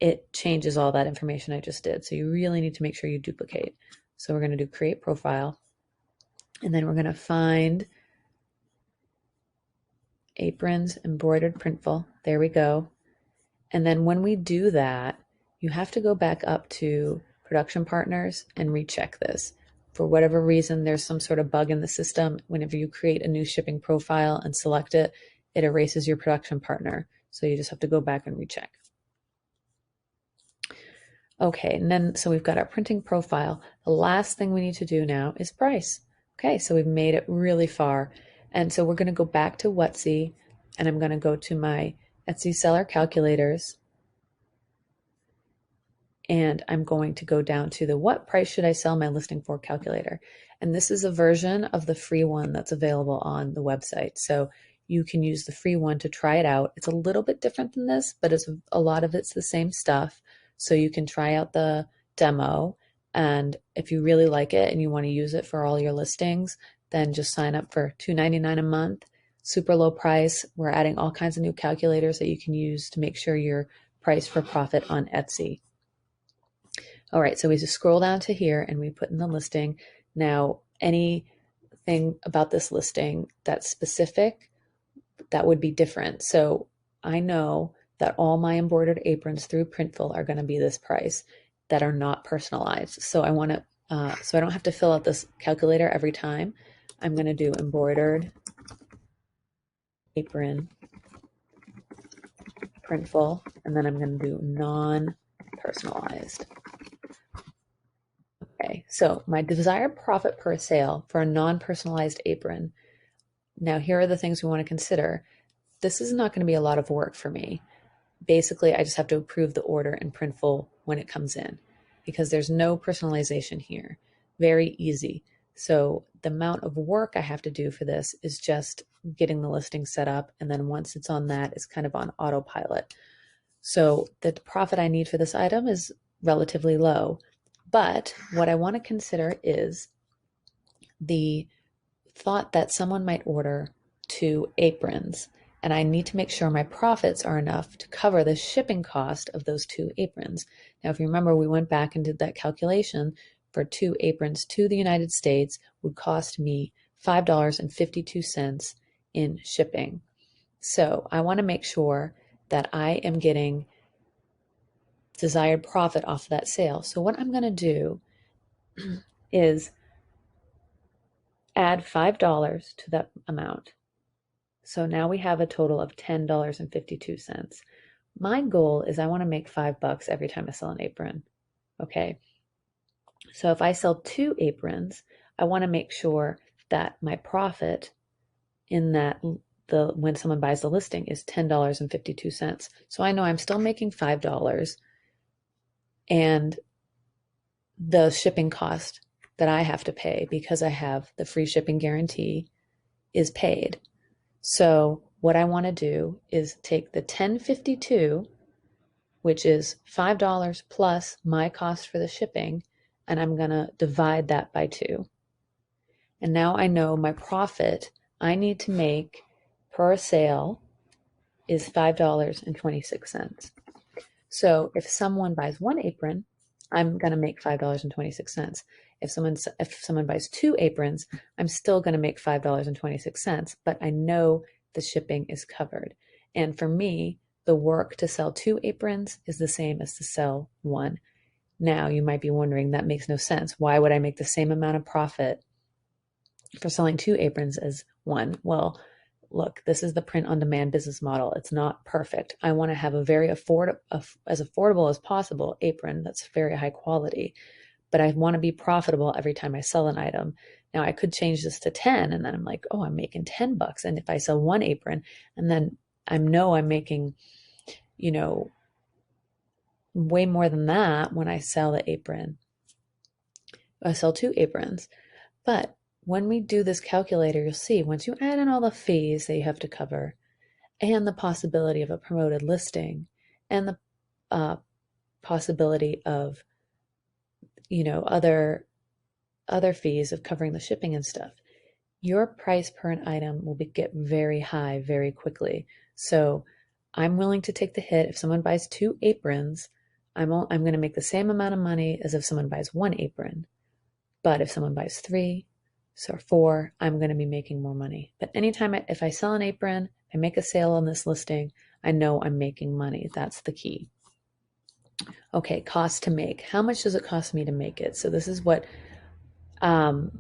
it changes all that information I just did. So you really need to make sure you duplicate. So we're going to do create profile, and then we're going to find aprons, embroidered, Printful. There we go. And then when we do that, you have to go back up to production partners and recheck this. For whatever reason, there's some sort of bug in the system. Whenever you create a new shipping profile and select it, it erases your production partner. So you just have to go back and recheck. Okay, and then so we've got our printing profile. The last thing we need to do now is price. Okay, so we've made it really far. And so we're going to go back to Etsy, and I'm going to go to my Etsy seller calculators. And I'm going to go down to the what price should I sell my listing for calculator. And this is a version of the free one that's available on the website. So you can use the free one to try it out. It's a little bit different than this, but a lot of it's the same stuff. So you can try out the demo, and if you really like it and you want to use it for all your listings, then just sign up for $2.99 a month. Super low price. We're adding all kinds of new calculators that you can use to make sure you're priced for profit on Etsy. All right, so we just scroll down to here and we put in the listing. Now, anything about this listing that's specific, that would be different. So I know that all my embroidered aprons through Printful are going to be this price that are not personalized. So I want to, so I don't have to fill out this calculator every time. I'm going to do embroidered apron Printful, and then I'm going to do non-personalized. Okay, so my desired profit per sale for a non-personalized apron. Now here are the things we want to consider. This is not going to be a lot of work for me. Basically, I just have to approve the order in Printful when it comes in because there's no personalization here. Very easy. So the amount of work I have to do for this is just getting the listing set up. And then once it's on that, it's kind of on autopilot. So the profit I need for this item is relatively low. But what I want to consider is the thought that someone might order 2 aprons, and I need to make sure my profits are enough to cover the shipping cost of those 2 aprons. Now, if you remember, we went back and did that calculation. For 2 aprons to the United States would cost me $5.52 in shipping. So I want to make sure that I am getting desired profit off of that sale. So what I'm going to do is add $5 to that amount. So now we have a total of $10.52. My goal is I want to make $5 every time I sell an apron. Okay. So if I sell 2 aprons, I want to make sure that my profit in that when someone buys the listing is $10.52. So I know I'm still making $5, and the shipping cost that I have to pay because I have the free shipping guarantee is paid. So what I want to do is take the $10.52, which is $5 plus my cost for the shipping, and I'm going to divide that by 2. And now I know my profit I need to make per sale is $5.26. So if someone buys 1 apron, I'm going to make $5.26. If someone buys 2 aprons, I'm still going to make $5.26, but I know the shipping is covered. And for me, the work to sell 2 aprons is the same as to sell 1. Now, you might be wondering, that makes no sense. Why would I make the same amount of profit for selling 2 aprons as 1? Well, look, this is the print-on-demand business model. It's not perfect. I want to have a very as affordable as possible apron that's very high quality, but I want to be profitable every time I sell an item. Now, I could change this to 10, and then I'm like, oh, I'm making $10. And if I sell 1 apron, and then I know I'm making, you know, way more than that when I sell the apron. I sell 2 aprons. But when we do this calculator, you'll see once you add in all the fees that you have to cover and the possibility of a promoted listing and the possibility of, other fees of covering the shipping and stuff, your price per an item will get very high very quickly. So I'm willing to take the hit. If someone buys 2 aprons, I'm going to make the same amount of money as if someone buys 1 apron. But if someone buys 3 or 4, I'm going to be making more money. But anytime if I sell an apron, I make a sale on this listing, I know I'm making money. That's the key. Okay, cost to make. How much does it cost me to make it? So this is what in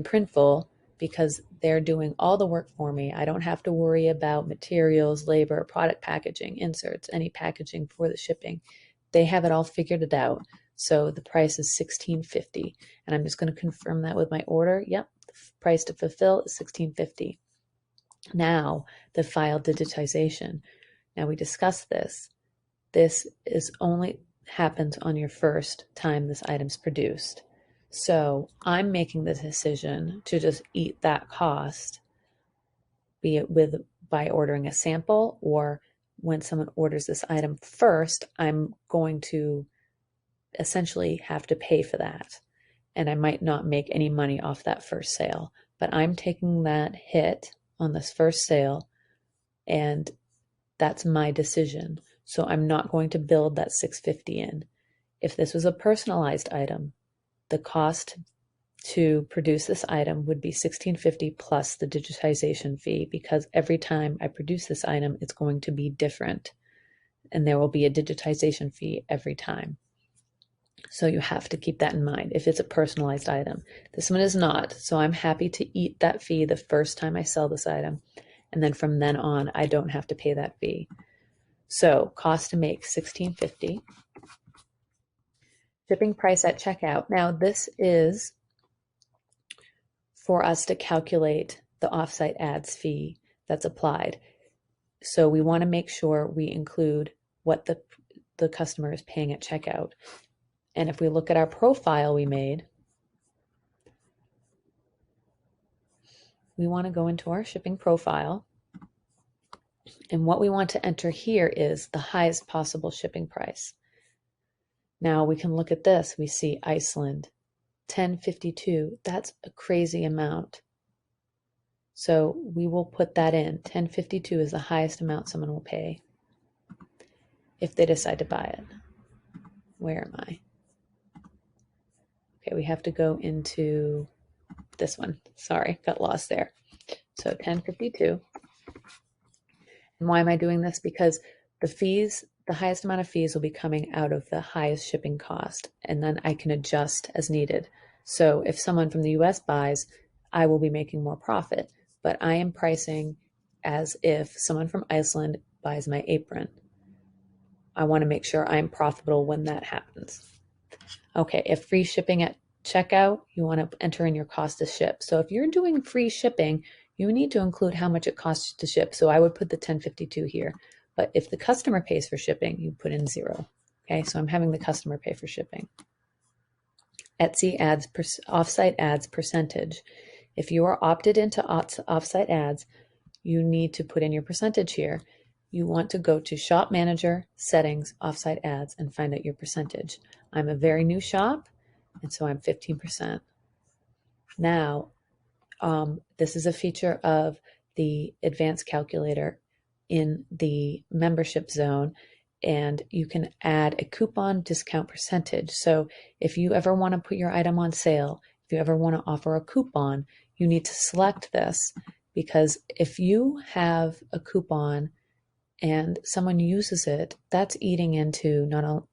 Printful, because they're doing all the work for me, I don't have to worry about materials, labor, product packaging, inserts, any packaging for the shipping. They have it all figured out. So the price is $16.50, and I'm just going to confirm that with my order. Yep, the price to fulfill is $16.50. Now, the file digitization. Now, we discussed this. This is only happens on your first time this item's produced. So I'm making the decision to just eat that cost, be it by ordering a sample, or when someone orders this item first, I'm going to essentially have to pay for that. And I might not make any money off that first sale, but I'm taking that hit on this first sale, and that's my decision. So I'm not going to build that $6.50 in. If this was a personalized item, the cost to produce this item would be $16.50 plus the digitization fee, because every time I produce this item, it's going to be different, and there will be a digitization fee every time. So you have to keep that in mind if it's a personalized item. This one is not, so I'm happy to eat that fee the first time I sell this item, and then from then on, I don't have to pay that fee. So cost to make $16.50. Shipping price at checkout. Now this is for us to calculate the offsite ads fee that's applied. So we want to make sure we include what the customer is paying at checkout. And if we look at our profile we made, we want to go into our shipping profile. And what we want to enter here is the highest possible shipping price. Now we can look at this. We see Iceland, $10.52. That's a crazy amount. So we will put that in. $10.52 is the highest amount someone will pay if they decide to buy it. Where am I? Okay, we have to go into this one. Sorry, got lost there. So $10.52. And why am I doing this? Because the fees, the highest amount of fees will be coming out of the highest shipping cost, and then I can adjust as needed. So if someone from the US buys, I will be making more profit, but I am pricing as if someone from Iceland buys my apron. I want to make sure I'm profitable when that happens. Okay, if free shipping at checkout, you want to enter in your cost to ship. So if you're doing free shipping, you need to include how much it costs to ship. So I would put the $10.52 here. But if the customer pays for shipping, you put in 0. Okay, so I'm having the customer pay for shipping. Etsy ads, offsite ads percentage. If you are opted into offsite ads, you need to put in your percentage here. You want to go to Shop Manager, Settings, Offsite Ads, and find out your percentage. I'm a very new shop, and so I'm 15%. Now, this is a feature of the advanced calculator in the membership zone, and you can add a coupon discount percentage. So if you ever want to put your item on sale, if you ever want to offer a coupon, you need to select this, because if you have a coupon and someone uses it, that's eating into not only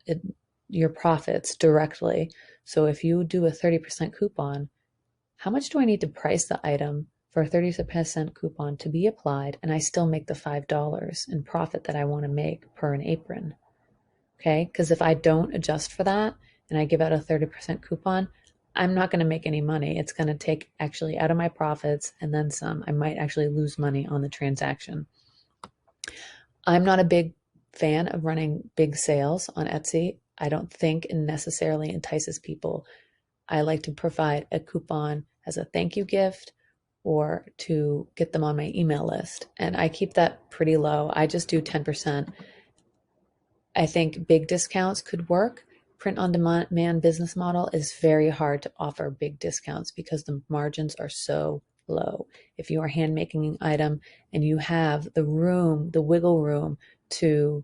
your profits directly. So if you do a 30% coupon, how much do I need to price the item for a 30% coupon to be applied and I still make the $5 in profit that I want to make per an apron? Okay, because if I don't adjust for that and I give out a 30% coupon, I'm not going to make any money. It's going to take actually out of my profits and then some. I might actually lose money on the transaction. I'm not a big fan of running big sales on Etsy. I don't think it necessarily entices people. I like to provide a coupon as a thank you gift or to get them on my email list. And I keep that pretty low. I just do 10%. I think big discounts could work. Print on demand business model is very hard to offer big discounts because the margins are so low. If you are hand making an item and you have the room, the wiggle room to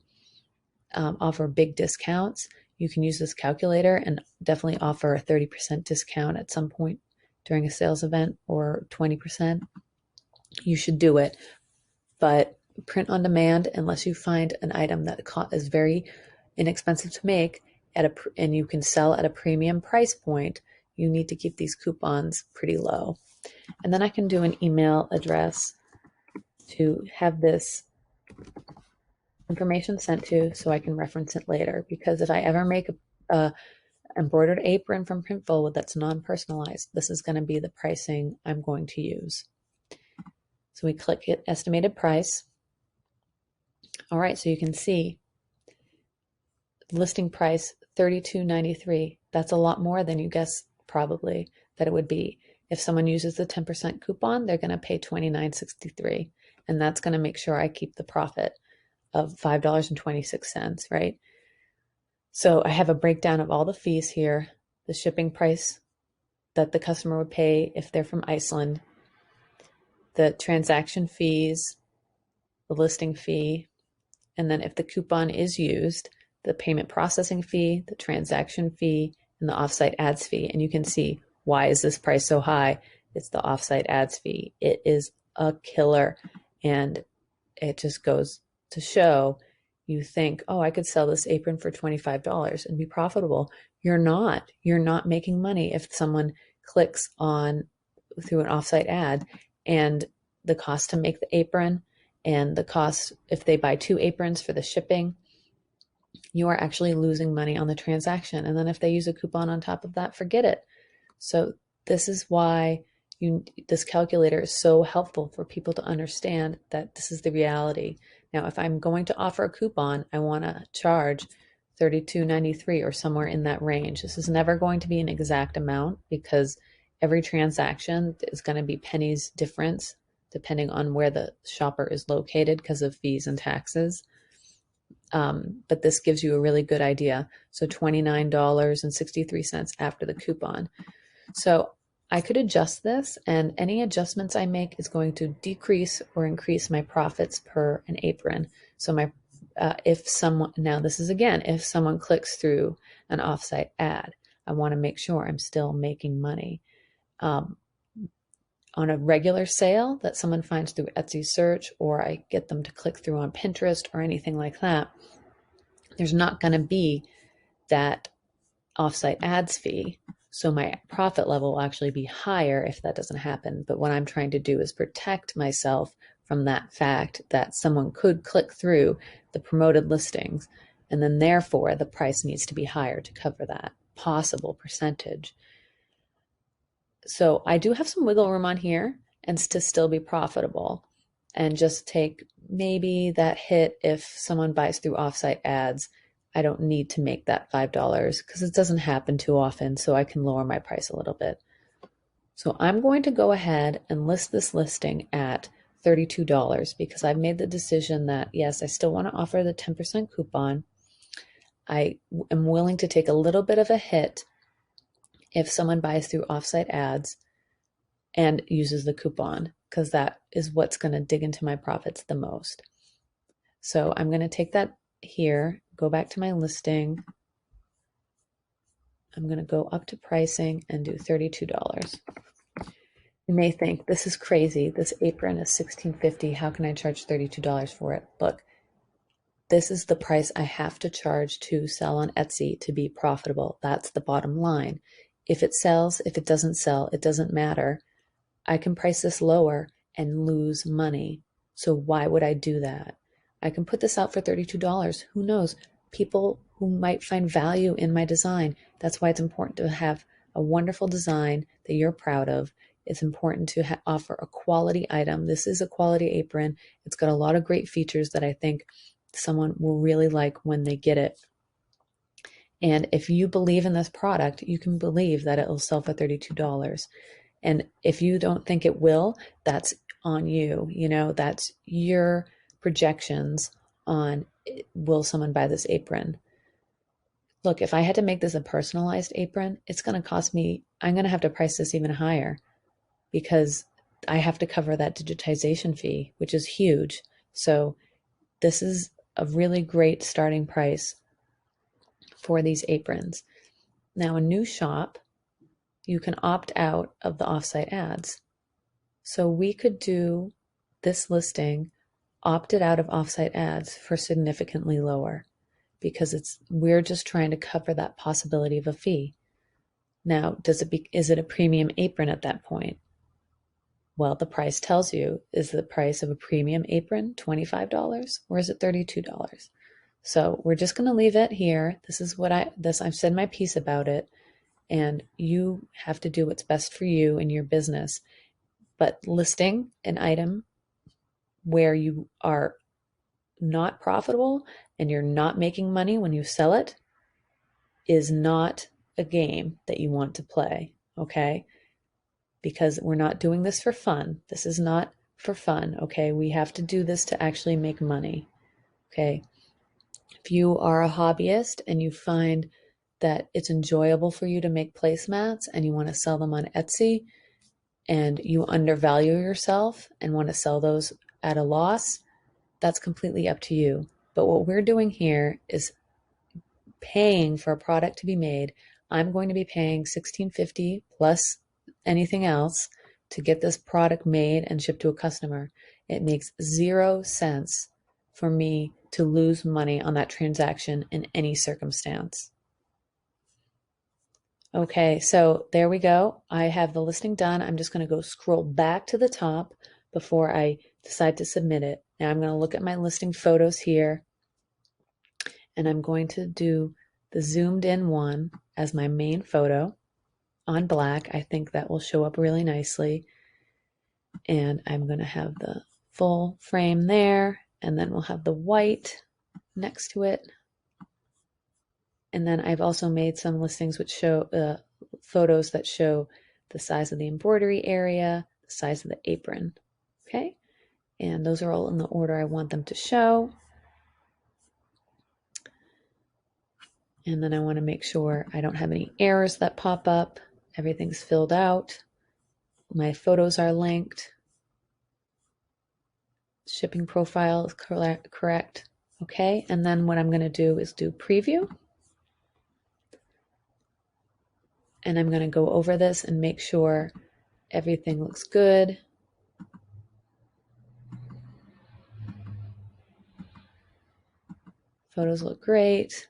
offer big discounts, you can use this calculator and definitely offer a 30% discount at some point during a sales event or 20%. You should do it. But print on demand, unless you find an item that is very inexpensive to make and you can sell at a premium price point, you need to keep these coupons pretty low. And then I can do an email address to have this information sent to so I can reference it later. Because if I ever make a embroidered apron from Printful that's non-personalized, this is going to be the pricing I'm going to use. So we click it, estimated price. All right, so you can see listing price $32.93. That's a lot more than you guess probably that it would be. If someone uses the 10% coupon, they're going to pay $29.63, and that's going to make sure I keep the profit of $5.26, right? So I have a breakdown of all the fees here, the shipping price that the customer would pay if they're from Iceland, the transaction fees, the listing fee, and then if the coupon is used, the payment processing fee, the transaction fee, and the offsite ads fee. And you can see, why is this price so high? It's the offsite ads fee. It is a killer. And it just goes to show, you think, oh, I could sell this apron for $25 and be profitable. You're not. You're not making money if someone clicks on through an offsite ad, and the cost to make the apron and the cost if they buy 2 aprons for the shipping, you are actually losing money on the transaction. And then if they use a coupon on top of that, forget it. So this is why this calculator is so helpful for people to understand that this is the reality. Now, if I'm going to offer a coupon, I want to charge $32.93 or somewhere in that range. This is never going to be an exact amount because every transaction is going to be pennies difference depending on where the shopper is located because of fees and taxes. But this gives you a really good idea. So $29.63 after the coupon. So I could adjust this, and any adjustments I make is going to decrease or increase my profits per an apron. So my if someone, now this is again, if someone clicks through an offsite ad, I want to make sure I'm still making money. On a regular sale that someone finds through Etsy search, or I get them to click through on Pinterest or anything like that, there's not going to be that offsite ads fee. So my profit level will actually be higher if that doesn't happen. But what I'm trying to do is protect myself from that fact that someone could click through the promoted listings, and then therefore the price needs to be higher to cover that possible percentage. So I do have some wiggle room on here and to still be profitable and just take maybe that hit if someone buys through offsite ads. I don't need to make that $5 because it doesn't happen too often, so I can lower my price a little bit. So I'm going to go ahead and list this listing at $32 because I've made the decision that, yes, I still want to offer the 10% coupon. I am willing to take a little bit of a hit if someone buys through offsite ads and uses the coupon, because that is what's going to dig into my profits the most. So I'm going to take that here, go back to my listing. I'm going to go up to pricing and do $32. You may think, this is crazy. This apron is $16.50. How can I charge $32 for it? Look, this is the price I have to charge to sell on Etsy to be profitable. That's the bottom line. If it sells, if it doesn't sell, it doesn't matter. I can price this lower and lose money. So why would I do that? I can put this out for $32. Who knows? People who might find value in my design. That's why it's important to have a wonderful design that you're proud of. It's important to offer a quality item. This is a quality apron. It's got a lot of great features that I think someone will really like when they get it. And if you believe in this product, you can believe that it will sell for $32. And if you don't think it will, that's on you. You know, that's your projections on will someone buy this apron. Look, if I had to make this a personalized apron, it's going to cost me, I'm going to have to price this even higher because I have to cover that digitization fee, which is huge. So this is a really great starting price for these aprons. Now, a new shop, you can opt out of the offsite ads. So we could do this listing opted out of offsite ads for significantly lower because we're just trying to cover that possibility of a fee. Now, is it a premium apron at that point? Well, the price tells you, is the price of a premium apron $25 or is it $32? So we're just going to leave it here. This is what I've said my piece about it, and you have to do what's best for you and your business. But listing an item where you are not profitable and you're not making money when you sell it is not a game that you want to play, okay? Because we're not doing this for fun. This is not for fun, okay? We have to do this to actually make money, okay? If you are a hobbyist and you find that it's enjoyable for you to make placemats and you want to sell them on Etsy and you undervalue yourself and want to sell those at a loss, that's completely up to you. But what we're doing here is paying for a product to be made. I'm going to be paying $16.50 plus anything else to get this product made and shipped to a customer. It makes 0 sense for me to lose money on that transaction in any circumstance. Okay, so there we go. I have the listing done. I'm just going to go scroll back to the top before I decide to submit it. Now I'm going to look at my listing photos here, and I'm going to do the zoomed in one as my main photo on black. I think that will show up really nicely. And I'm going to have the full frame there, and then we'll have the white next to it. And then I've also made some listings which show photos that show the size of the embroidery area, the size of the apron. Okay, and those are all in the order I want them to show. And then I want to make sure I don't have any errors that pop up. Everything's filled out. My photos are linked. Shipping profile is correct. Okay, and then what I'm going to do is do preview. And I'm going to go over this and make sure everything looks good. Photos look great.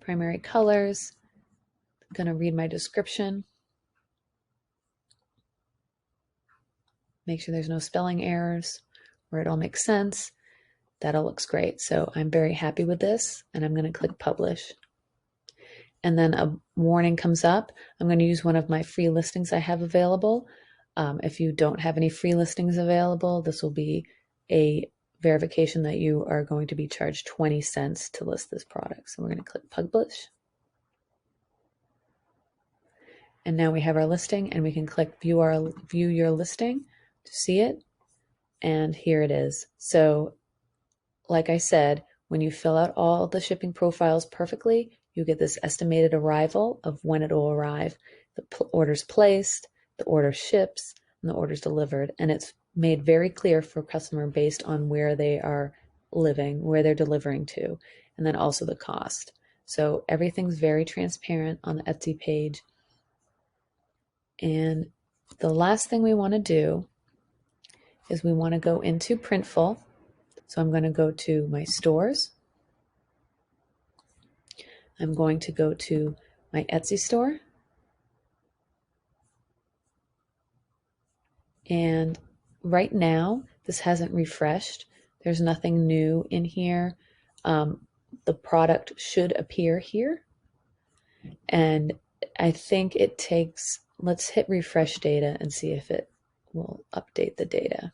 Primary colors. I'm going to read my description. Make sure there's no spelling errors, where it all makes sense. That all looks great. So I'm very happy with this, and I'm going to click publish. And then a warning comes up. I'm going to use one of my free listings I have available. If you don't have any free listings available, this will be a verification that you are going to be charged 20 cents to list this product. So we're going to click publish. And now we have our listing, and we can click view your listing to see it. And here it is. So like I said, when you fill out all the shipping profiles perfectly, you get this estimated arrival of when it will arrive, the order's placed, the order ships, and the order's delivered. And it's made very clear for a customer based on where they are living, where they're delivering to, and then also the cost. So everything's very transparent on the Etsy page. And the last thing we want to do is we want to go into Printful. So I'm going to go to my stores. I'm going to go to my Etsy store. And right now, this hasn't refreshed. There's nothing new in here. The product should appear here. And I think it takes, let's hit refresh data and see if it will update the data.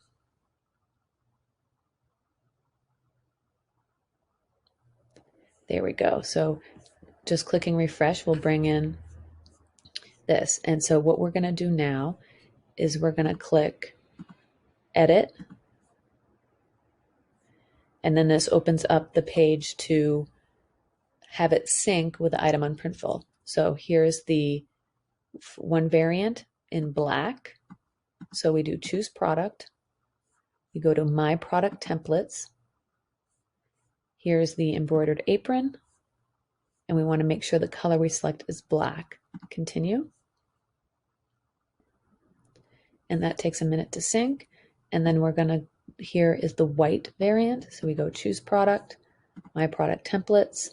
There we go. So just clicking refresh will bring in this. And so what we're going to do now is we're going to click edit. And then this opens up the page to have it sync with the item on Printful. So here's the one variant in black. So we do choose product. We go to my product templates. Here's the embroidered apron. And we want to make sure the color we select is black. Continue. And that takes a minute to sync. And then we're going to, here is the white variant. So we go choose product, my product templates,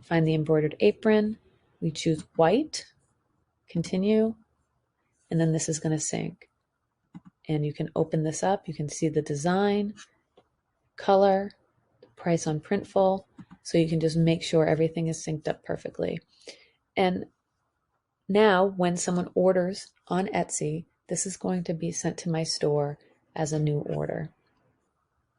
find the embroidered apron. We choose white, continue, and then this is going to sync. And you can open this up. You can see the design, color, price on Printful. So you can just make sure everything is synced up perfectly. And now when someone orders on Etsy, this is going to be sent to my store as a new order.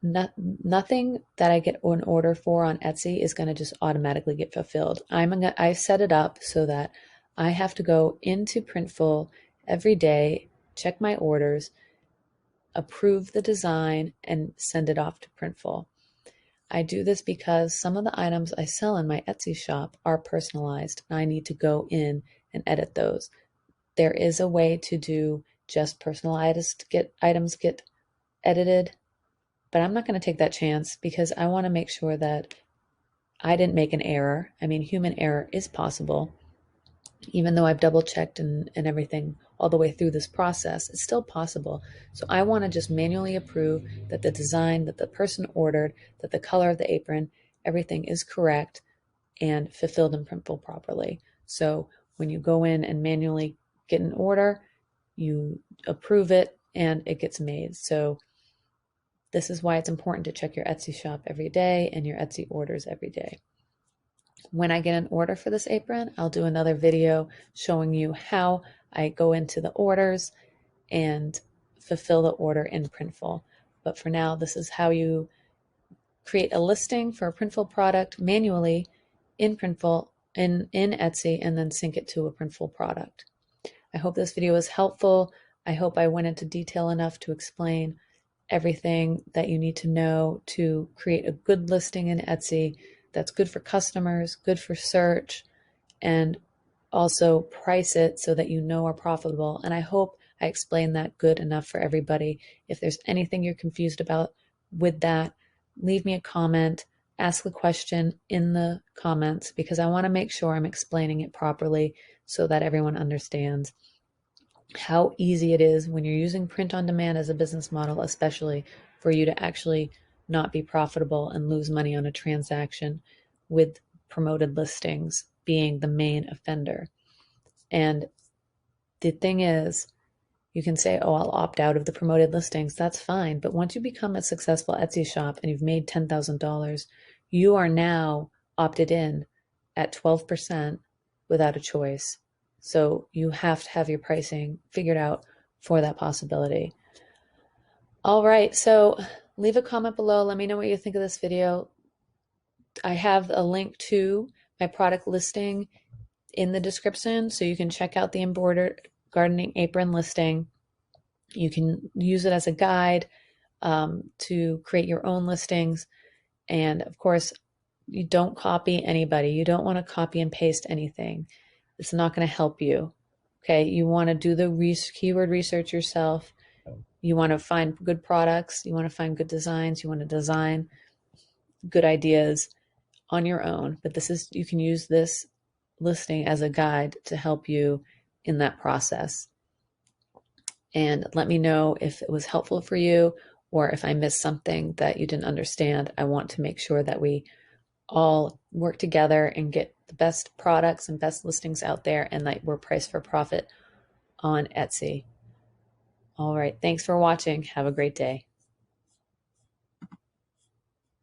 Nothing that I get an order for on Etsy is going to just automatically get fulfilled. I set it up so that I have to go into Printful every day, check my orders, approve the design, and send it off to Printful. I do this because some of the items I sell in my Etsy shop are personalized, and I need to go in and edit those. There is a way to do just personalized items get edited, but I'm not going to take that chance because I want to make sure that I didn't make an error. I mean, human error is possible. Even though I've double checked and everything all the way through this process, it's still possible. So I want to just manually approve that the design that the person ordered, that the color of the apron, everything is correct and fulfilled in Printful properly. So when you go in and manually get an order, you approve it and it gets made. So this is why it's important to check your Etsy shop every day and your Etsy orders every day. When I get an order for this apron, I'll do another video showing you how I go into the orders and fulfill the order in Printful. But for now, this is how you create a listing for a Printful product manually in Printful, in Etsy, and then sync it to a Printful product. I hope this video was helpful. I hope I went into detail enough to explain everything that you need to know to create a good listing in Etsy that's good for customers, good for search, and also price it so that you know are profitable. And I hope I explained that good enough for everybody. If there's anything you're confused about with that, leave me a comment, ask a question in the comments because I want to make sure I'm explaining it properly so that everyone understands how easy it is when you're using print on demand as a business model, especially for you to actually not be profitable and lose money on a transaction with promoted listings being the main offender. And the thing is, you can say, oh, I'll opt out of the promoted listings. That's fine. But once you become a successful Etsy shop and you've made $10,000, you are now opted in at 12% without a choice. So you have to have your pricing figured out for that possibility. All right, so leave a comment below. Let me know what you think of this video. I have a link to my product listing in the description, so you can check out the embroidered gardening apron listing. You can use it as a guide to create your own listings. And of course, you don't copy anybody. You don't want to copy and paste anything. It's not going to help you. Okay, you want to do the keyword research yourself. You want to find good products. You want to find good designs. You want to design good ideas on your own. But you can use this listing as a guide to help you in that process. and let me know if it was helpful for you or if I missed something that you didn't understand. I want to make sure that we all work together and get the best products and best listings out there and that we're priced for profit on Etsy. All right. Thanks for watching. Have a great day.